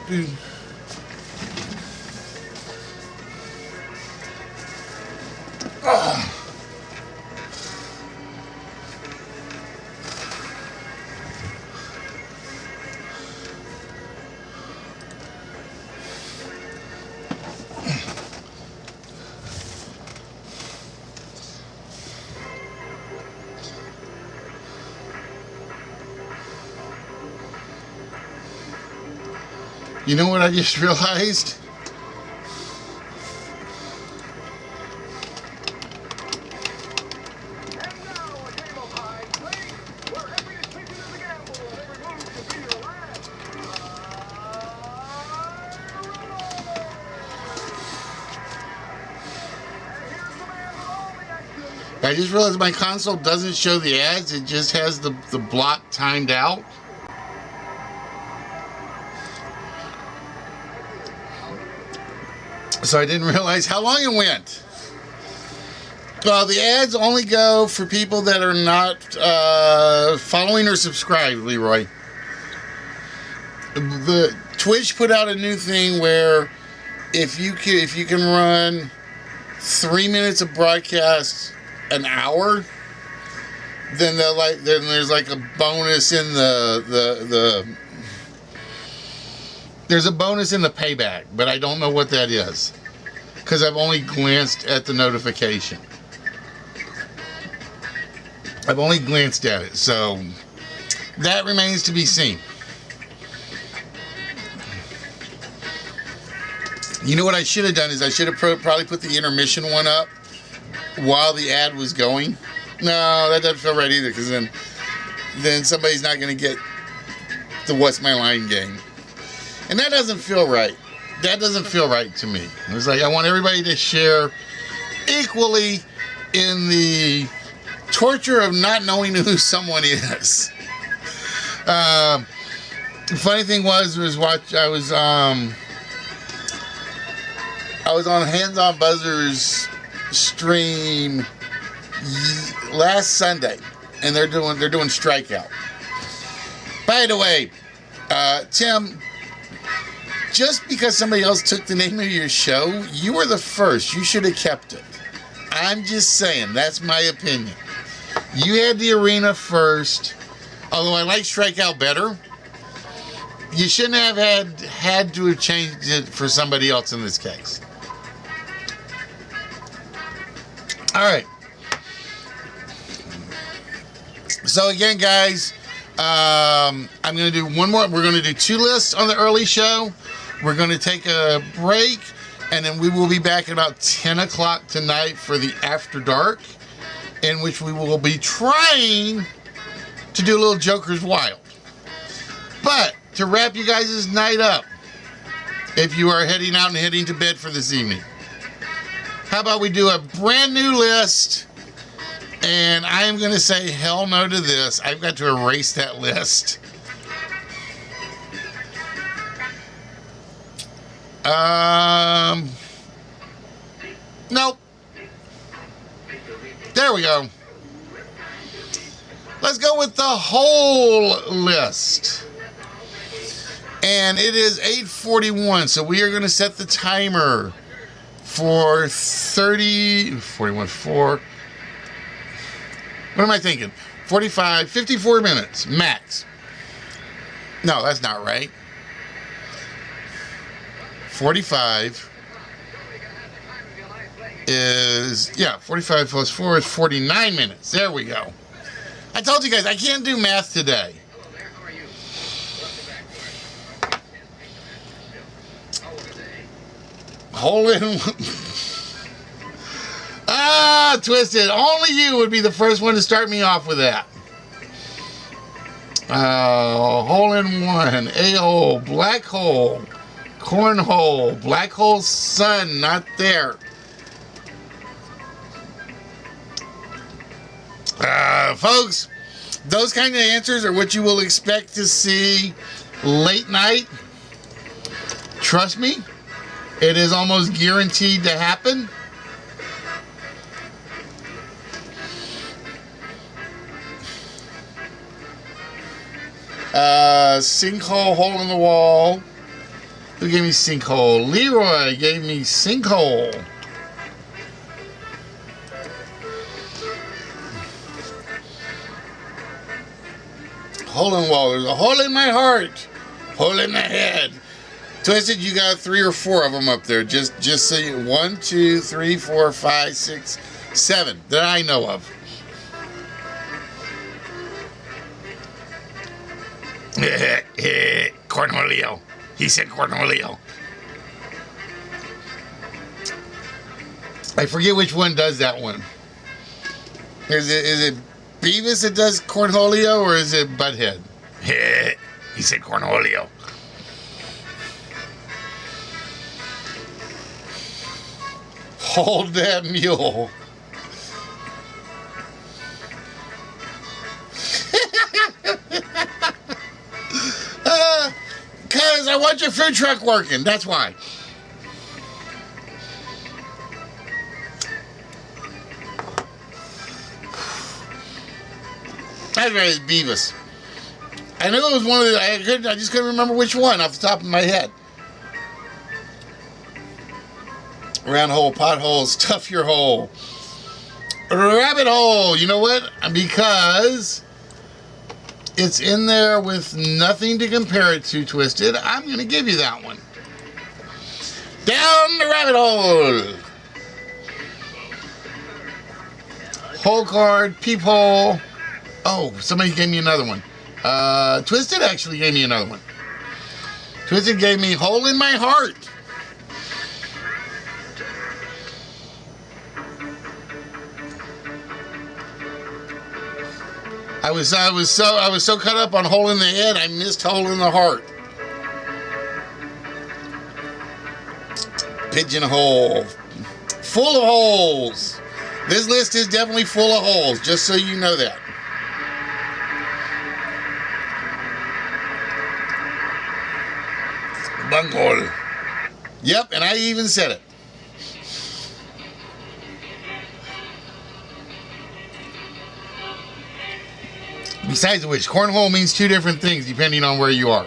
do. Oh. You know what I just realized? And now a game of hide and seek, where every decision is a gamble and every move could be your last. And here's the man with all the action. I just realized my console doesn't show the ads. It just has the block timed out. So I didn't realize how long it went. Well, the ads only go for people that are not following or subscribed, Leroy. The Twitch put out a new thing where if you can run 3 minutes of broadcast an hour, then there's like a bonus in there's a bonus in the payback, but I don't know what that is because I've only glanced at the notification. I've only glanced at it, so that remains to be seen. You know what I should have done is I should have probably put the intermission one up while the ad was going. No, that doesn't feel right either, because then somebody's not going to get the What's My Line game. And that doesn't feel right. That doesn't feel right to me. It's like I want everybody to share equally in the torture of not knowing who someone is. The funny thing was I was on Hands on Buzzer's stream last Sunday, and they're doing Strikeout. By the way, Tim, just because somebody else took the name of your show, you were the first. You should have kept it. I'm just saying, that's my opinion. You had the arena first. Although I like Strikeout better, you shouldn't have had to have changed it for somebody else in this case. All right. So again, guys, I'm going to do one more. We're going to do 2 lists on the early show. We're going to take a break, and then we will be back at about 10 o'clock tonight for the After Dark, in which we will be trying to do a little Joker's Wild. But to wrap you guys' night up, if you are heading out and heading to bed for this evening, how about we do a brand new list? And I am going to say hell no to this. I've got to erase that list. Nope. There we go. Let's go with the whole list. And it is 8:41, so we are going to set the timer for 4. What am I thinking? 54 minutes, max. No, that's not right. 45 is, 45 plus 4 is 49 minutes. There we go. I told you guys, I can't do math today. Hole in one. Twisted. Only you would be the first one to start me off with that. Hole in one. A-hole. Black hole. Cornhole. Black hole sun. Not there. Folks, those kind of answers are what you will expect to see late night. Trust me, it is almost guaranteed to happen. Sinkhole, hole in the wall. Who gave me sinkhole? Leroy gave me sinkhole. Hole in the wall. There's a hole in my heart. Hole in the head. Twisted, you got 3 or 4 of them up there. Just so you, 1, 2, 3, 4, 5, 6, 7 that I know of. Cornholio. He said Cornholio. I forget which one does that one. Is it Beavis that does Cornholio, or is it Butthead? He said Cornholio. Hold that mule. Cause I want your food truck working. That's why. That's right, it's Beavis. I knew it was one of the. I just couldn't remember which one off the top of my head. Round hole, pothole, stuff your hole. Rabbit hole. You know what? Because it's in there with nothing to compare it to, Twisted, I'm going to give you that one. Down the rabbit hole. Hole card, peephole. Oh, somebody gave me another one. Twisted actually gave me another one. Twisted gave me hole in my heart. I was so caught up on hole in the head, I missed hole in the heart. Pigeonhole. Full of holes. This list is definitely full of holes, just so you know that. Bunghole. Yep, and I even said it. Besides which, cornhole means 2 different things depending on where you are.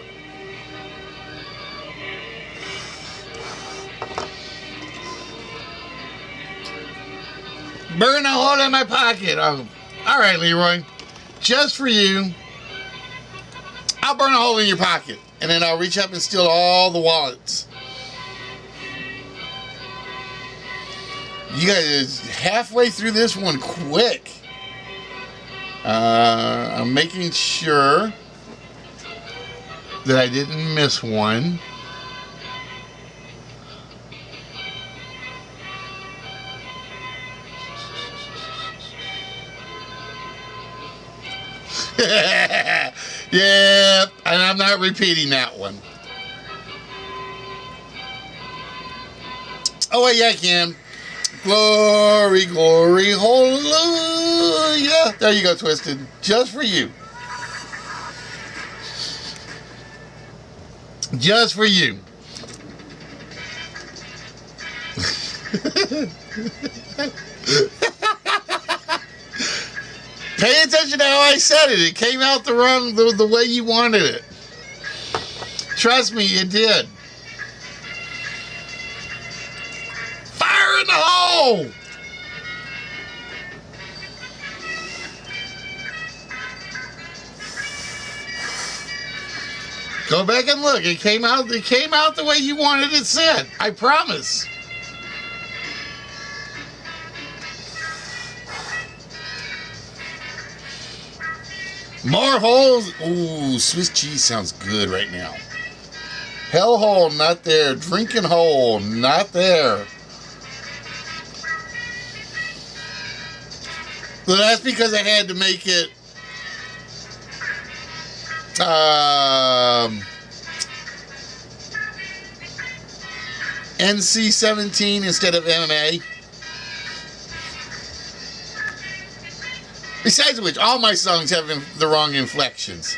Burn a hole in my pocket. Oh, all right, Leroy. Just for you, I'll burn a hole in your pocket, and then I'll reach up and steal all the wallets. You guys halfway through this one quick. I'm making sure that I didn't miss one. Yeah, and I'm not repeating that one. Oh, wait, yeah, I can. Glory, glory, hallelujah. There you go, Twisted. Just for you. Just for you. Pay attention to how I said it. It came out the way you wanted it. Trust me, it did. Fire in the hole! Go back and look. It came out the way you wanted it said. I promise. More holes. Ooh, Swiss cheese sounds good right now. Hell hole, not there. Drinking hole, not there. So that's because I had to make it NC-17 instead of MMA. Besides which, all my songs have the wrong inflections.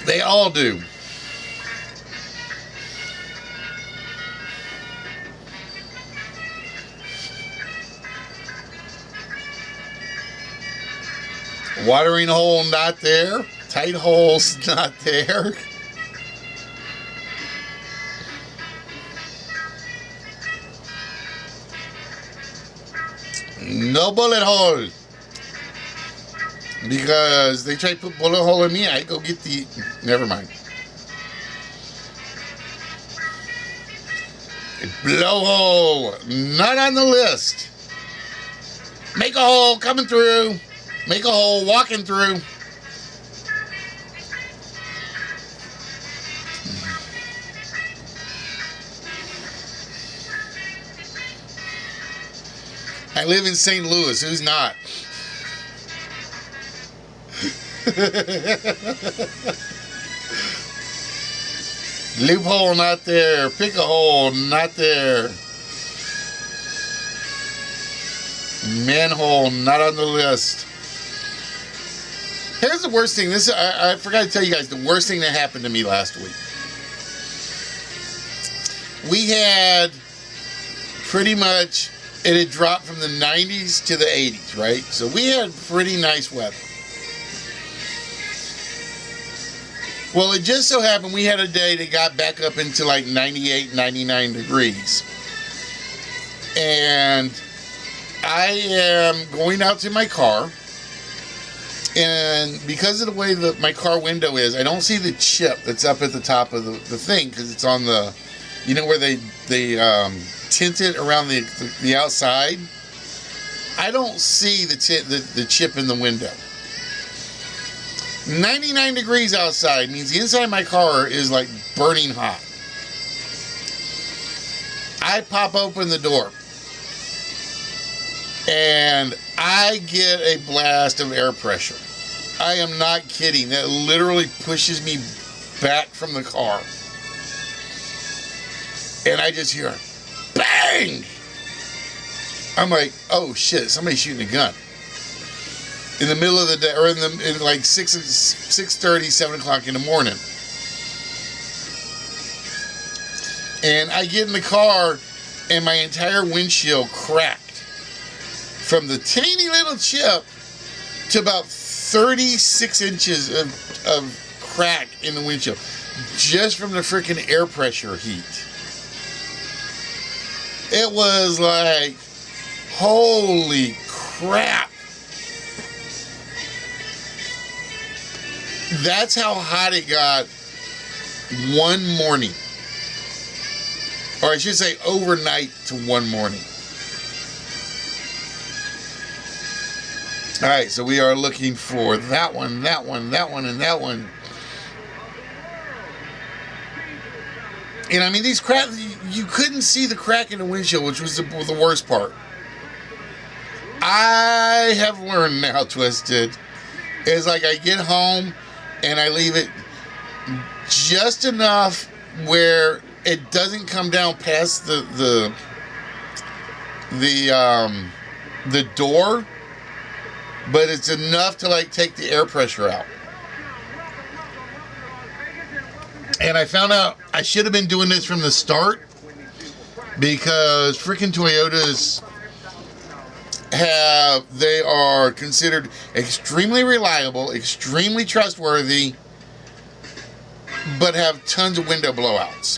They all do. Watering hole, not there. Tight holes, not there. No bullet hole. Because they try to put bullet hole in me, I go get the... Never mind. Blowhole. Not on the list. Make a hole coming through. Make a hole walking through. I live in St. Louis. Who's not? Loophole not there. Pick a hole not there. Manhole not on the list. Here's the worst thing. This I forgot to tell you guys the worst thing that happened to me last week. We had pretty much, it had dropped from the 90s to the 80s, right? So we had pretty nice weather. Well, it just so happened we had a day that got back up into like 98, 99 degrees. And I am going out to my car. And because of the way that my car window is, I don't see the chip that's up at the top of the thing because it's on the, you know, where they tint it around the outside. I don't see the chip in the window. 99 degrees outside means the inside of my car is like burning hot. I pop open the door and I get a blast of air pressure. I am not kidding. That literally pushes me back from the car. And I just hear bang! I'm like, oh shit, somebody's shooting a gun. In the middle of the day, or in like 6:30, 7 o'clock in the morning. And I get in the car and my entire windshield cracked. From the teeny little chip to about 36 inches of crack in the windshield. Just from the freaking air pressure heat. It was like, holy crap. That's how hot it got one morning. Or I should say overnight to one morning. All right, so we are looking for that one, that one, that one, and that one. And I mean, these crack, you couldn't see the crack in the windshield, which was the worst part. I have learned now, Twisted, is like I get home and I leave it just enough where it doesn't come down past the door, but it's enough to like take the air pressure out. And I found out I should have been doing this from the start because freaking Toyotas they are considered extremely reliable, extremely trustworthy, but have tons of window blowouts.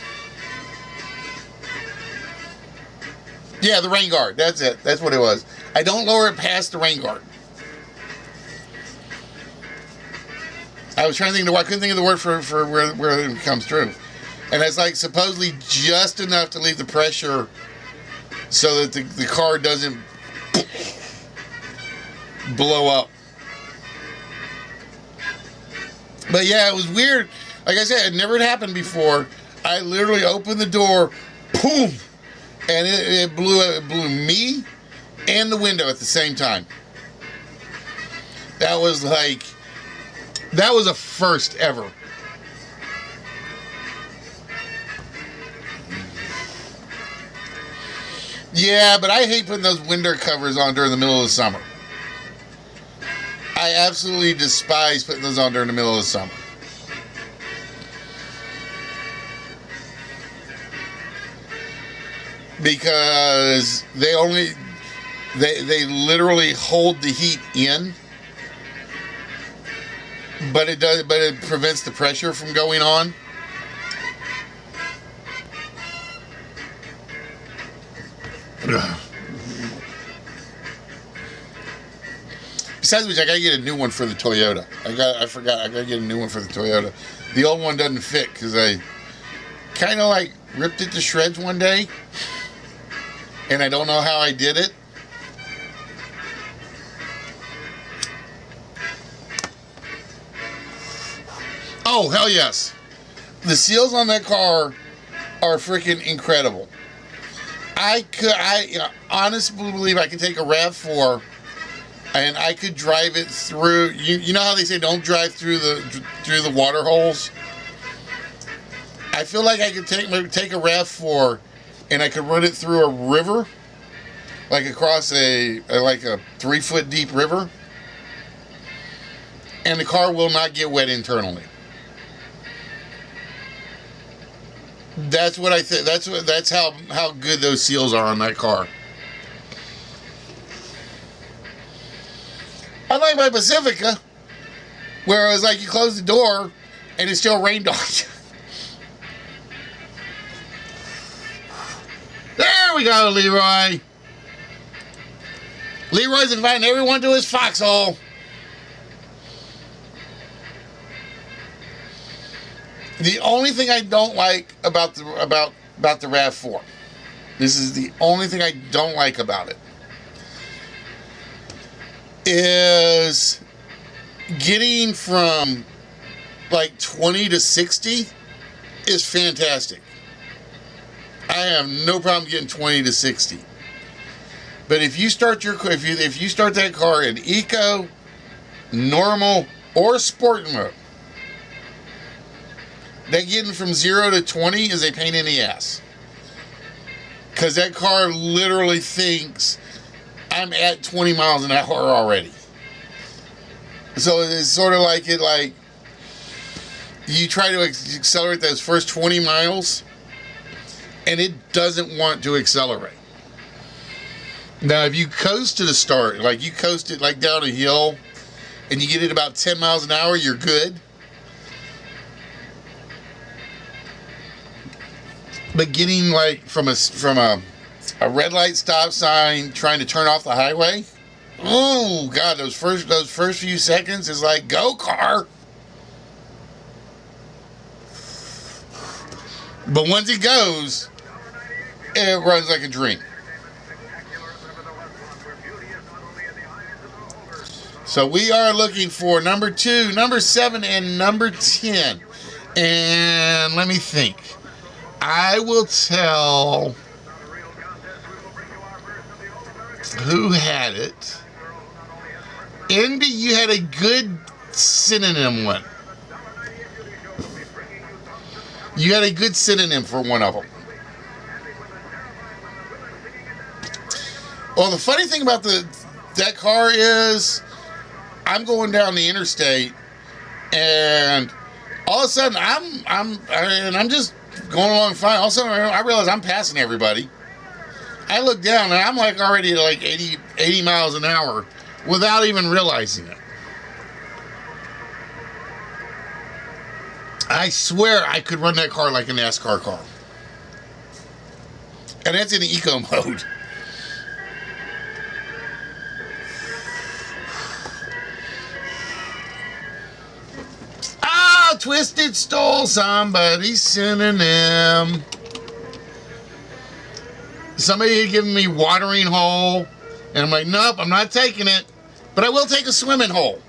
Yeah, the rain guard. That's it. That's what it was. I don't lower it past the rain guard. I was trying to think of the word. I couldn't think of the word for where it comes through. And it's like supposedly just enough to leave the pressure so that the car doesn't blow up. But yeah, it was weird. Like I said, it never had happened before. I literally opened the door, boom, and it blew me and the window at the same time. That was a first ever. Yeah, but I hate putting those window covers on during the middle of the summer. I absolutely despise putting those on during the middle of the summer. Because they literally hold the heat in. But it prevents the pressure from going on. Besides which, I gotta get a new one for the Toyota. I forgot. I gotta get a new one for the Toyota. The old one doesn't fit because I kind of like ripped it to shreds one day, and I don't know how I did it. Oh, hell yes. The seals on that car are freaking incredible. I honestly believe I could take a RAV4 and I could drive it through. You know how they say don't drive through the water holes? I feel like I could take a RAV4 and I could run it through a river, like across a 3-foot deep river, and the car will not get wet internally. That's what I think. That's how good those seals are on that car. Unlike my Pacifica, where it was like you close the door and it still rained on you. There we go, Leroy. Leroy's inviting everyone to his foxhole. The only thing I don't like about the RAV4, this is the only thing I don't like about it, is getting from like 20 to 60 is fantastic. I have no problem getting 20 to 60. But if you start if you start that car in eco, normal, or sport mode, that getting from 0 to 20 is a pain in the ass. Because that car literally thinks I'm at 20 miles an hour already. So it's sort of like you try to accelerate those first 20 miles and it doesn't want to accelerate. Now, if you coast to the start, like you coast it like down a hill and you get it about 10 miles an hour, you're good. But getting like from a red light stop sign, trying to turn off the highway, oh God, those first few seconds is like, go car. But once it goes, it runs like a dream. So we are looking for number 2, number 7, and number 10. And let me think. I will tell who had it. Indy, you had a good synonym one. You had a good synonym for one of them. Well, the funny thing about that car is I'm going down the interstate and all of a sudden I'm just going along fine. All of a sudden, I realize I'm passing everybody. I look down, and I'm like already at like 80 miles an hour without even realizing it. I swear I could run that car like a NASCAR car. And that's in eco mode. Twisted stole somebody's synonym. Somebody had given me watering hole, and I'm like, nope, I'm not taking it, but I will take a swimming hole.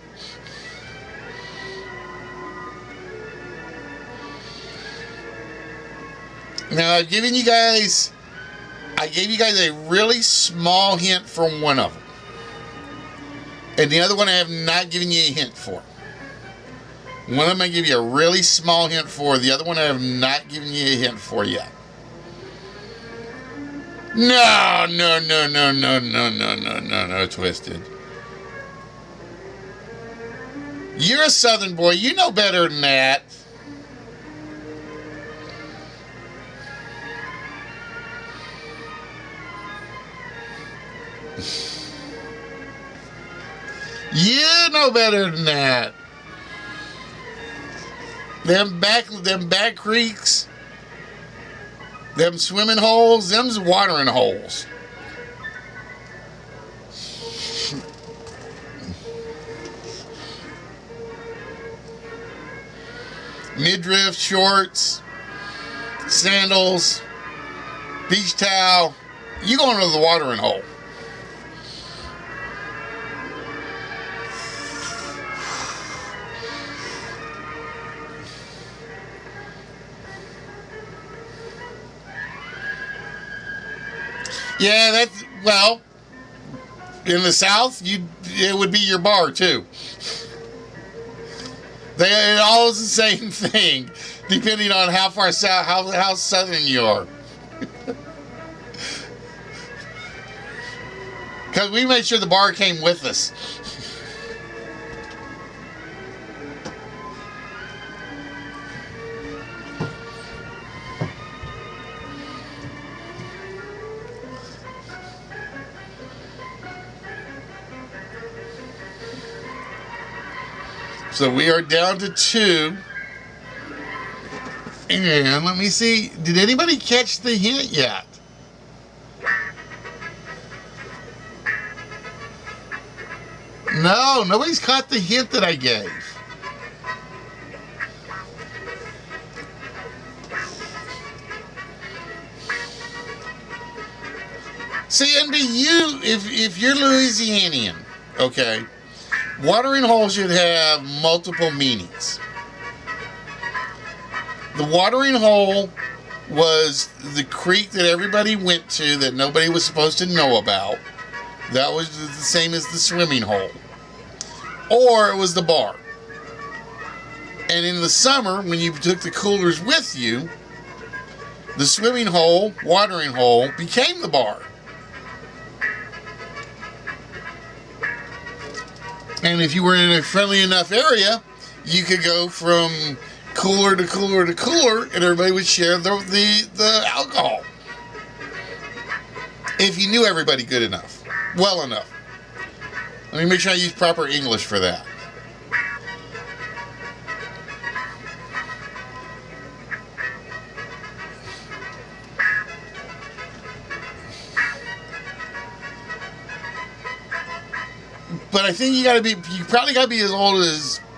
Now I gave you guys a really small hint for one of them, and the other one I have not given you a hint for. One of them I give you a really small hint for. The other one I have not given you a hint for yet. No, Twisted. You're a Southern boy. You know better than that. You know better than that. Them back creeks, them swimming holes, them's watering holes. midriff shorts, sandals, beach towel. You going to the watering hole. Yeah, that's, well, in the South, it would be your bar too. It's always the same thing, depending on how far south, how southern you are. Because we made sure the bar came with us. So we are down to 2. And let me see. Did anybody catch the hint yet? No, nobody's caught the hint that I gave. See, and to you, if you're Louisianian, okay, watering hole should have multiple meanings. The watering hole was the creek that everybody went to that nobody was supposed to know about. That was the same as the swimming hole. Or it was the bar. And in the summer, when you took the coolers with you, the swimming hole, watering hole, became the bar. And if you were in a friendly enough area, you could go from cooler to cooler to cooler, and everybody would share the alcohol. If you knew everybody good enough, well enough. Let me make sure I use proper English for that. But I think you probably gotta be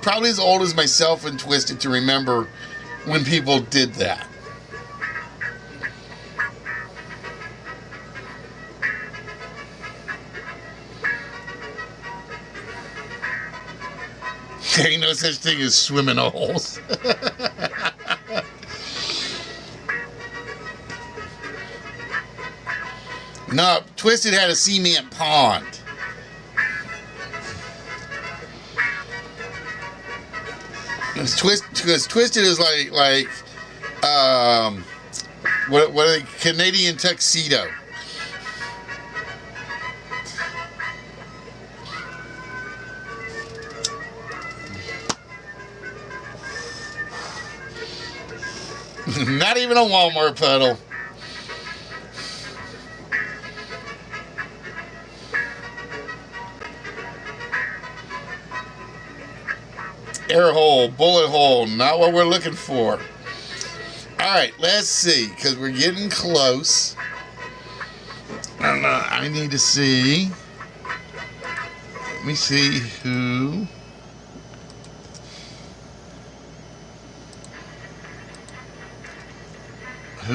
probably as old as myself and Twisted to remember when people did that. There ain't no such thing as swimming holes. No, Twisted had a cement pond. Because Twisted is like what a Canadian tuxedo. Not even a Walmart puddle. Air hole, bullet hole, not what we're looking for. Alright, let's see, because we're getting close. I need to see. Let me see who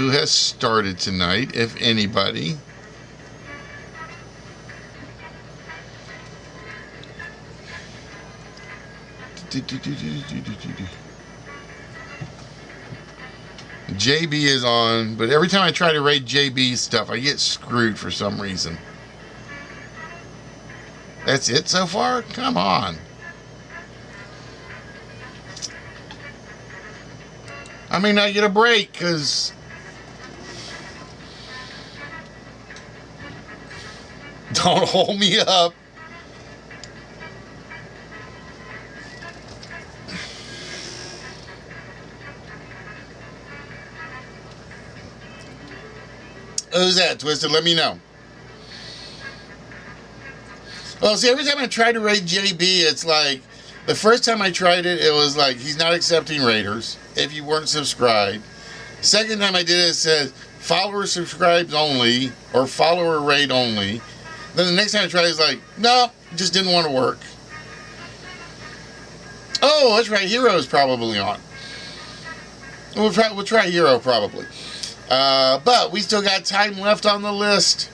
has started tonight, if anybody. JB is on, but every time I try to raid JB stuff, I get screwed for some reason. That's it so far? Come on. I may not get a break, because don't hold me up. Who's that, Twisted? Let me know. Well, see, every time I try to raid JB, it's like, the first time I tried it, it was like, he's not accepting raiders if you weren't subscribed. Second time I did it, it said, follower subscribed only, or follower raid only. Then the next time I tried, it's like, no, just didn't want to work. Oh, that's right, Hero's probably on. We'll try Hero probably. But we still got time left on the list.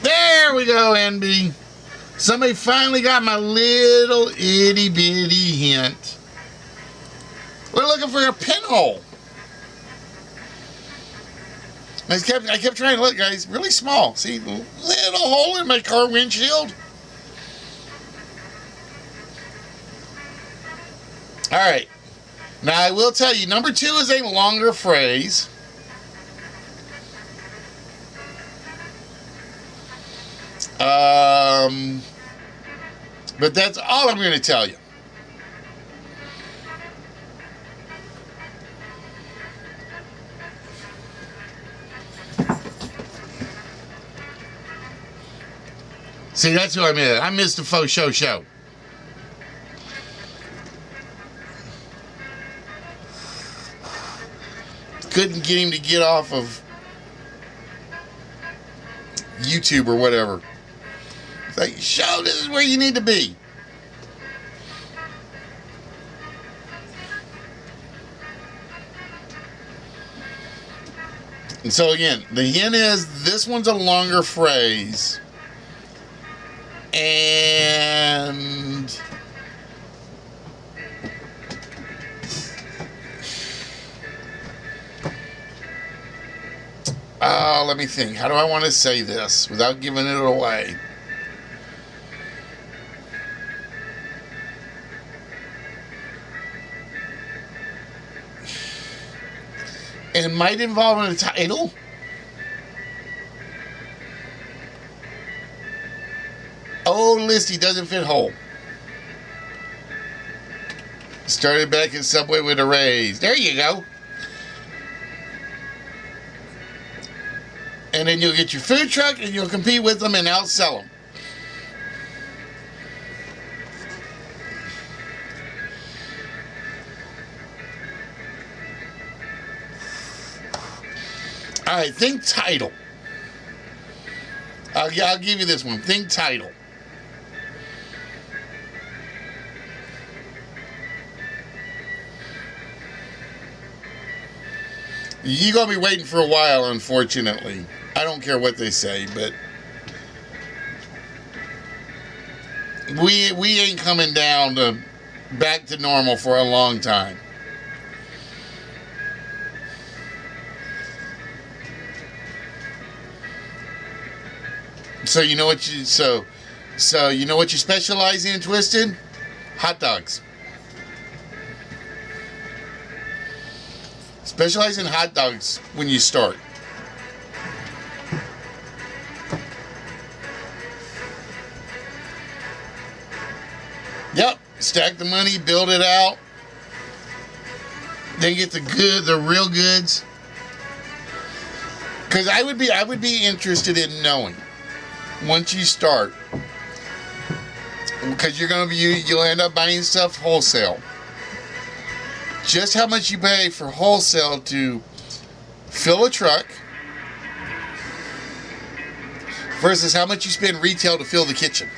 There we go, NB. Somebody finally got my little itty bitty hint. We're looking for a pinhole. I kept trying to look, guys. Really small. See, little hole in my car windshield. All right. Now I will tell you, number 2 is a longer phrase. But that's all I'm going to tell you. See, that's who I'm in. I missed the faux show. Couldn't get him to get off of YouTube or whatever. It's like, show, this is where you need to be. And so again, the hint is this one's a longer phrase. And let me think. How do I want to say this without giving it away? It might involve a title. Oh, Listy doesn't fit whole. Started back in Subway with a raise. There you go. And then you'll get your food truck and you'll compete with them and outsell them. All right, think title. I'll give you this one. Think title. You're going to be waiting for a while, unfortunately. I don't care what they say, but we ain't coming down to back to normal for a long time. So you know what you know what you specialize in, Twisted? Hot dogs. Specialize in hot dogs when you start. Yep. Stack the money, build it out. Then get the real goods. Because I would be interested in knowing once you start. Because you'll end up buying stuff wholesale. Just how much you pay for wholesale to fill a truck versus how much you spend retail to fill the kitchen.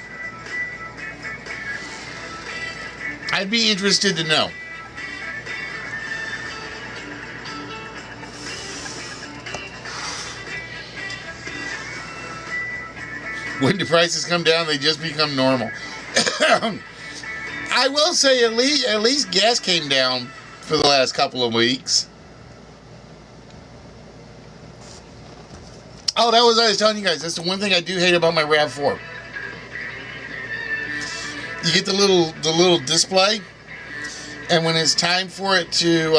I'd be interested to know. When the prices come down, they just become normal. I will say at least gas came down for the last couple of weeks. Oh, that was what I was telling you guys. That's the one thing I do hate about my RAV4. You get the little display, and when it's time for it to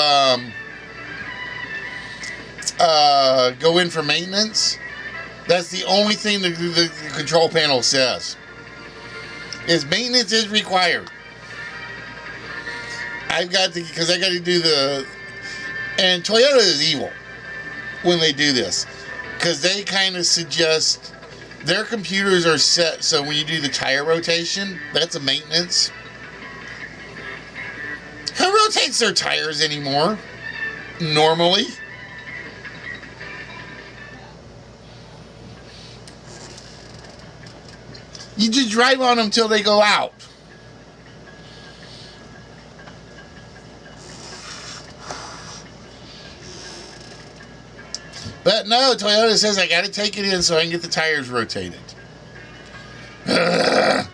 go in for maintenance, that's the only thing the control panel says. Is maintenance is required. Because I got to do and Toyota is evil when they do this, because they kind of suggest their computers are set so when you do the tire rotation, that's a maintenance. Who rotates their tires anymore? Normally. You just drive on them till they go out. But no, Toyota says I got to take it in so I can get the tires rotated. Ugh.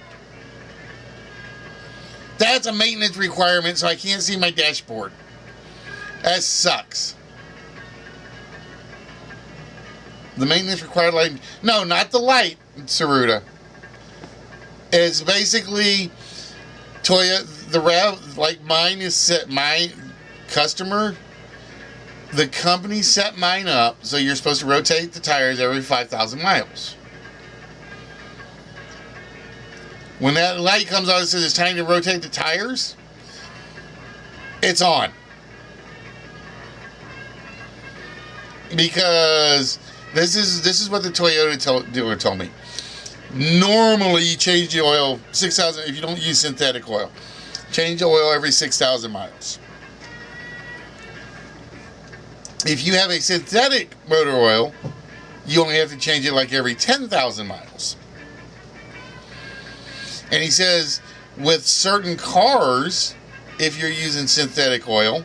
That's a maintenance requirement, so I can't see my dashboard. That sucks. The maintenance required light. No, not the light, Saruta. It's basically the RAV, like mine is set, my customer, the company set mine up so you're supposed to rotate the tires every 5,000 miles. When that light comes on and says it's time to rotate the tires, it's on. Because this is what the Toyota dealer told me. Normally, you change the oil 6,000 if you don't use synthetic oil. Change the oil every 6,000 miles. If you have a synthetic motor oil, you only have to change it like every 10,000 miles. And he says with certain cars, if you're using synthetic oil,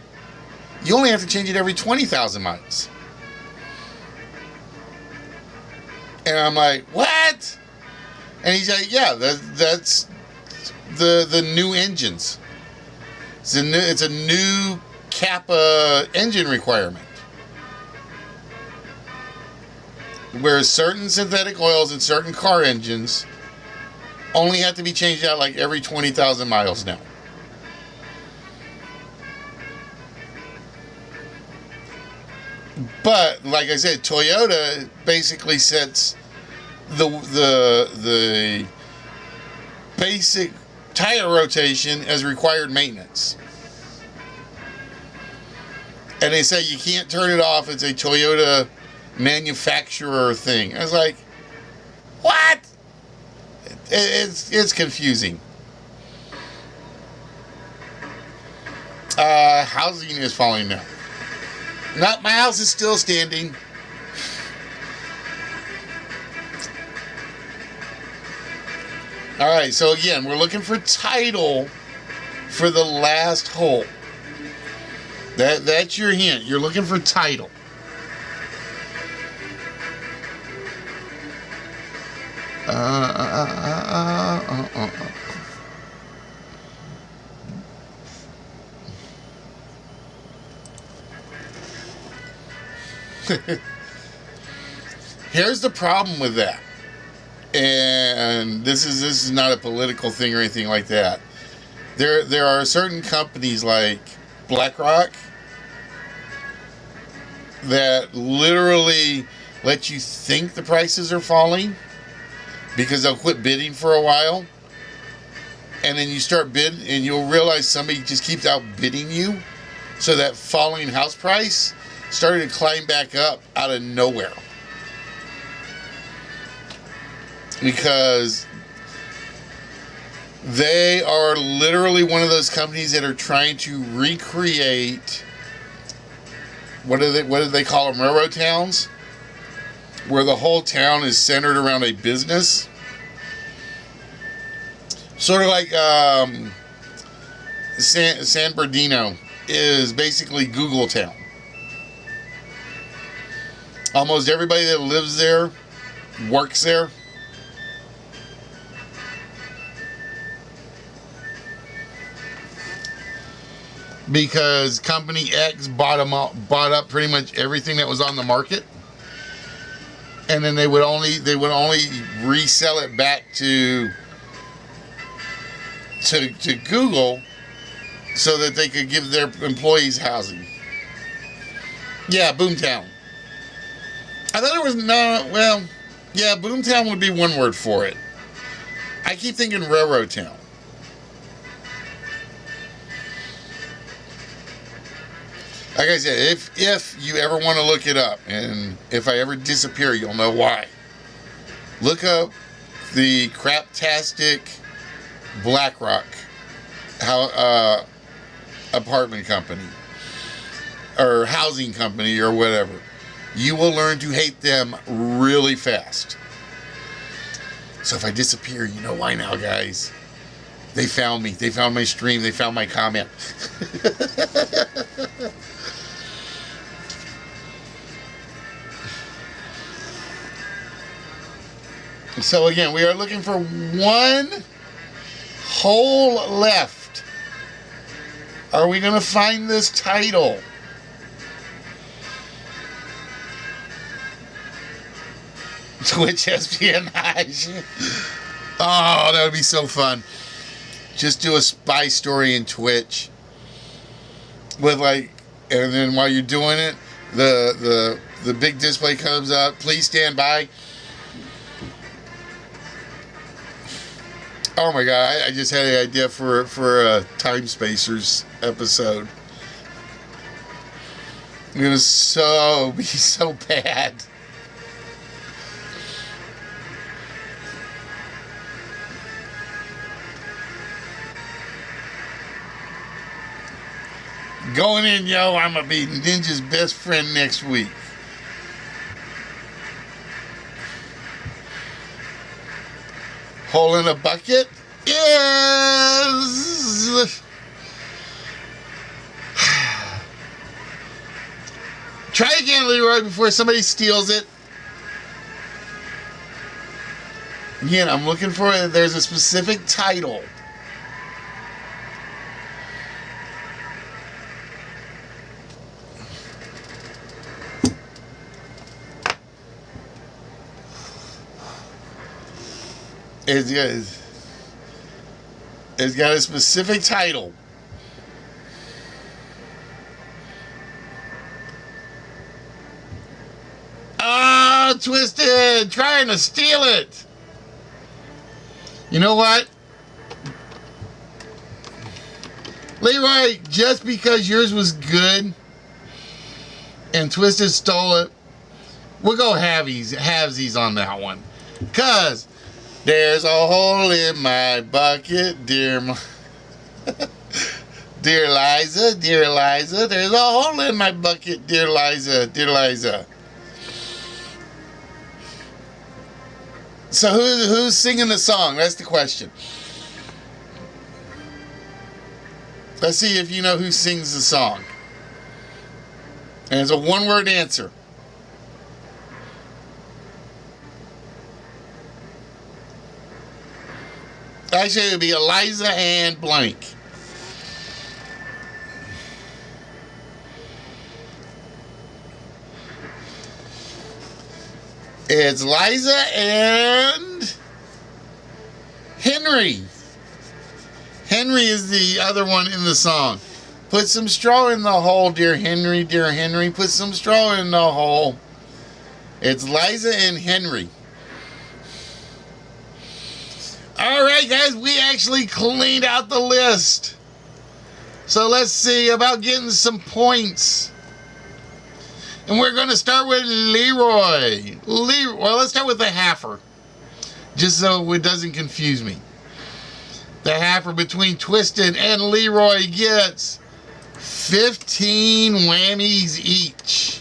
you only have to change it every 20,000 miles. And I'm like, what? And he's like, yeah, that's the new engines. It's a new Kappa engine requirement. Where certain synthetic oils and certain car engines only have to be changed out like every 20,000 miles now. But like I said, Toyota basically sets the basic tire rotation as required maintenance. And they say you can't turn it off. It's a Toyota manufacturer thing. I was like, what? It's confusing. Housing is falling down. Not, my house is still standing. All right, so again, we're looking for title for the last hole. That's your hint. You're looking for title. Here's the problem with that, and this is not a political thing or anything like that. There are certain companies like BlackRock that literally let you think the prices are falling because they'll quit bidding for a while, and then you start bidding and you'll realize somebody just keeps outbidding you, so that falling house price started to climb back up out of nowhere. Because they are literally one of those companies that are trying to recreate, what do they call them, railroad towns, where the whole town is centered around a business. Sort of like San Bernardino is basically Google Town. Almost everybody that lives there works there. Because Company X bought up pretty much everything that was on the market, and then they would only resell it back to Google so that they could give their employees housing. Yeah, Boomtown. I thought it was Boomtown would be one word for it. I keep thinking Railroad Town. Like I said, if you ever want to look it up, and if I ever disappear, you'll know why. Look up the craptastic BlackRock apartment company or housing company or whatever. You will learn to hate them really fast. So if I disappear, you know why now, guys. They found me. They found my stream. They found my comment. So again, we are looking for one hole left. Are we going to find this title? Twitch espionage. Oh, that would be so fun. Just do a spy story in Twitch. With like, and then while you're doing it, the big display comes up. Please stand by. Oh my god, I just had an idea for a Time Spacers episode. It was be so bad. Going in, yo, I'm gonna be Ninja's best friend next week. Hole in a bucket? Yes! Try again, Leroy, before somebody steals it. Again, I'm looking for it. There's a specific title. It's got a specific title. Ah, Twisted! Trying to steal it! You know what? Leroy, just because yours was good and Twisted stole it, we'll go halvesies on that one. Cause there's a hole in my bucket, dear Liza, there's a hole in my bucket, dear Liza. So who's singing the song? That's the question. Let's see if you know who sings the song. And it's a one-word answer. Actually, it would be Eliza and blank. It's Liza and Henry. Henry is the other one in the song. Put some straw in the hole, dear Henry, put some straw in the hole. It's Liza and Henry. Alright guys, we actually cleaned out the list. So let's see about getting some points. And we're going to start with Leroy. Well, let's start with the halfer. Just so it doesn't confuse me. The halfer between Twisted and Leroy gets 15 whammies each.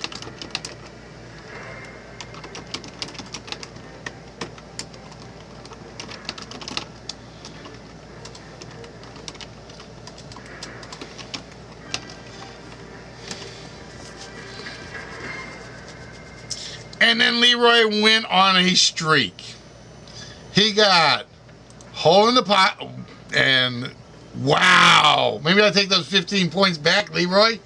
And then Leroy went on a streak. He got hole in the pot and wow. Maybe I'll take those 15 points back, Leroy.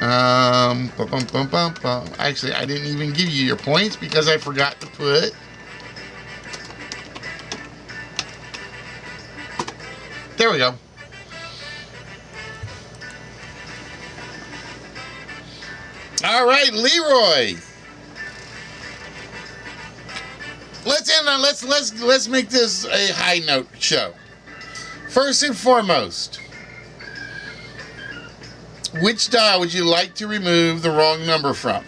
Actually, I didn't even give you your points because I forgot to put. There we go. All right, Leroy. Let's make this a high note show. First and foremost, which dial would you like to remove the wrong number from?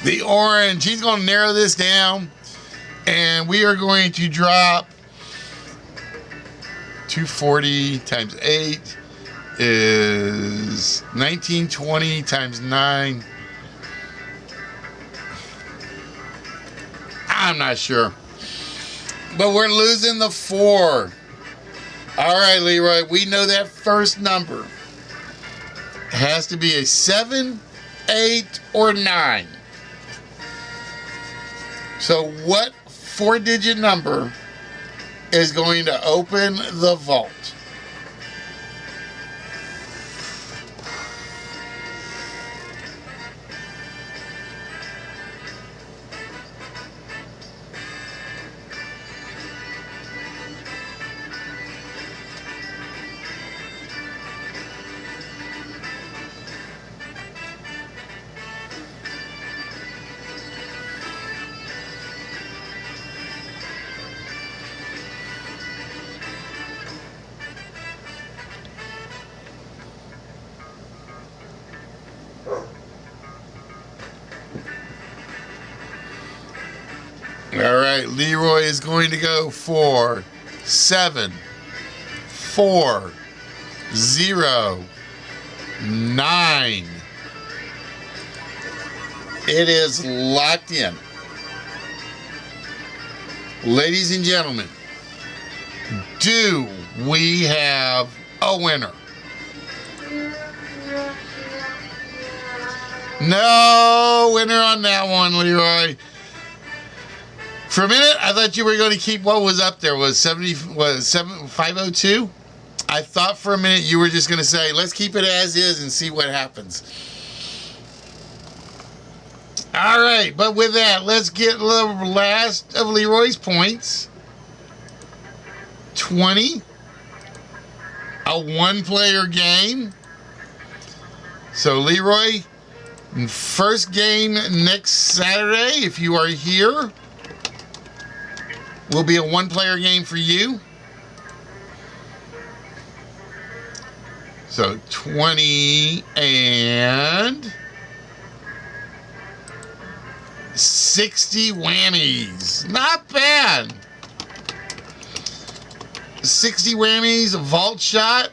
The orange. He's going to narrow this down And we are going to drop 240 times 8 is 1920 times 9. I'm not sure. But we're losing the 4. All right, Leroy, we know that first number has to be a 7, 8, or 9. So what 4-digit number is going to open the vault? All right, Leroy is going to go for 7, 4, 0, 9. It is locked in. Ladies and gentlemen, do we have a winner? No winner on that one, Leroy. For a minute, I thought you were going to keep what was up there. Was 502? I thought for a minute you were just going to say, let's keep it as is and see what happens. All right, but with that, let's get the last of Leroy's points. 20. A one-player game. So, Leroy, first game next Saturday, if you are here, will be a one-player game for you. So 20 and 60 whammies. Not bad. 60 whammies, a vault shot.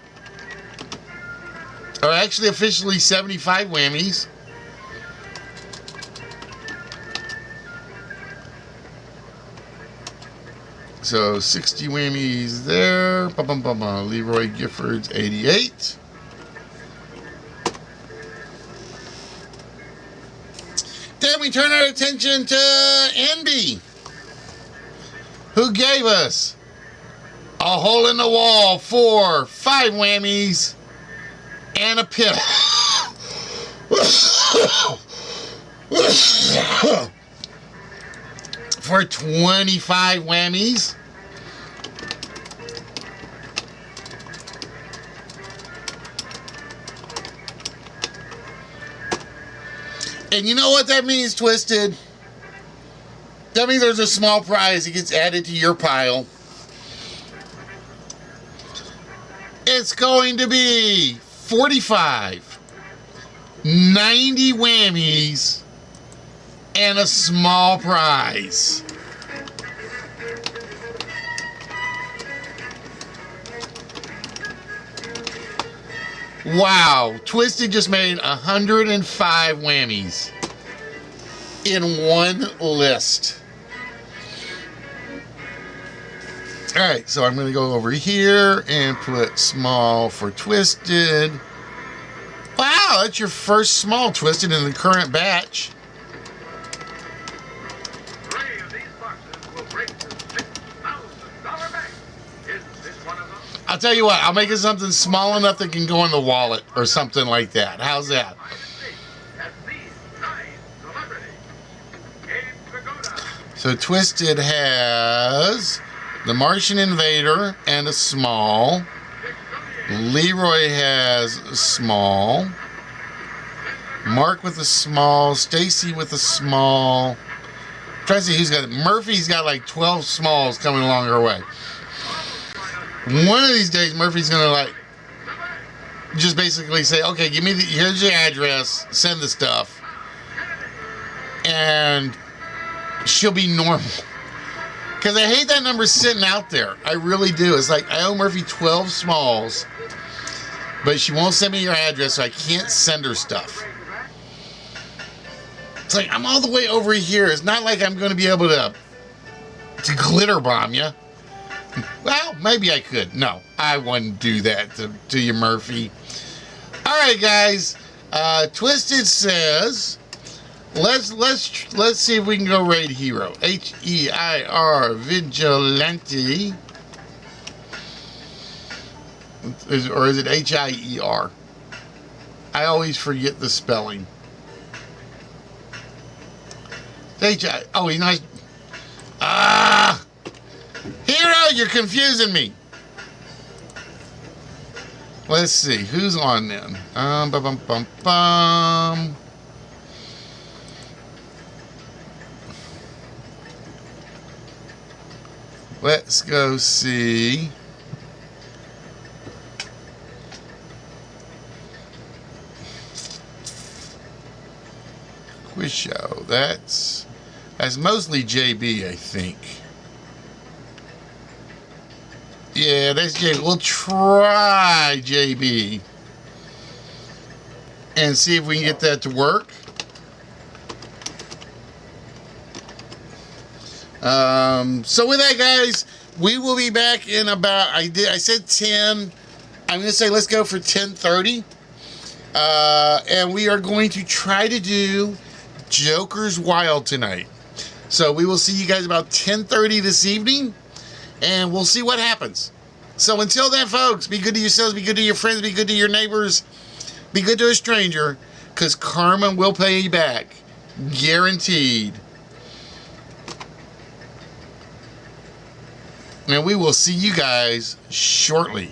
Or actually officially 75 whammies. So 60 whammies there. Leroy Gifford's 88. Then we turn our attention to Envy, who gave us a hole in the wall for 5 whammies and a pit. For 25 whammies. And you know what that means, Twisted? That means there's a small prize that gets added to your pile. It's going to be 45, 90 whammies, and a small prize. Wow, Twisted just made 105 whammies in one list. All right, so I'm going to go over here and put small for Twisted. Wow, that's your first small, Twisted, in the current batch. 3 of these boxes will break the $6,000 bank. Is this one of them? I'll tell you what, I'll make it something small enough that can go in the wallet or something like that. How's that? So Twisted has the Martian Invader and a small. Leroy has a small. Mark with a small. Stacy with a small. I'm trying to see who's got it. Murphy's got like 12 smalls coming along her way. One of these days, Murphy's gonna like just basically say, "Okay, give me here's your address. Send the stuff," and she'll be normal. Because I hate that number sitting out there. I really do. It's like, I owe Murphy 12 smalls, but she won't send me your address, so I can't send her stuff. It's like, I'm all the way over here. It's not like I'm going to be able to glitter bomb you. Well, maybe I could. No, I wouldn't do that to you, Murphy. All right, guys. Twisted says, let's see if we can go raid hero. H-E-I-R vigilante. Or is it H-I-E-R? I always forget the spelling. H-I. Oh, he's nice. Hero, you're confusing me. Let's see, who's on then? Let's go see. Quiz show. That's mostly JB, I think. Yeah, that's JB. We'll try JB and see if we can get that to work. So with that, guys, we will be back in about, I said 10. I'm going to say let's go for 10:30. And we are going to try to do Joker's Wild tonight. So we will see you guys about 10:30 this evening, and we'll see what happens. So until then, folks, be good to yourselves, be good to your friends, be good to your neighbors, be good to a stranger, because karma will pay you back. Guaranteed. And we will see you guys shortly.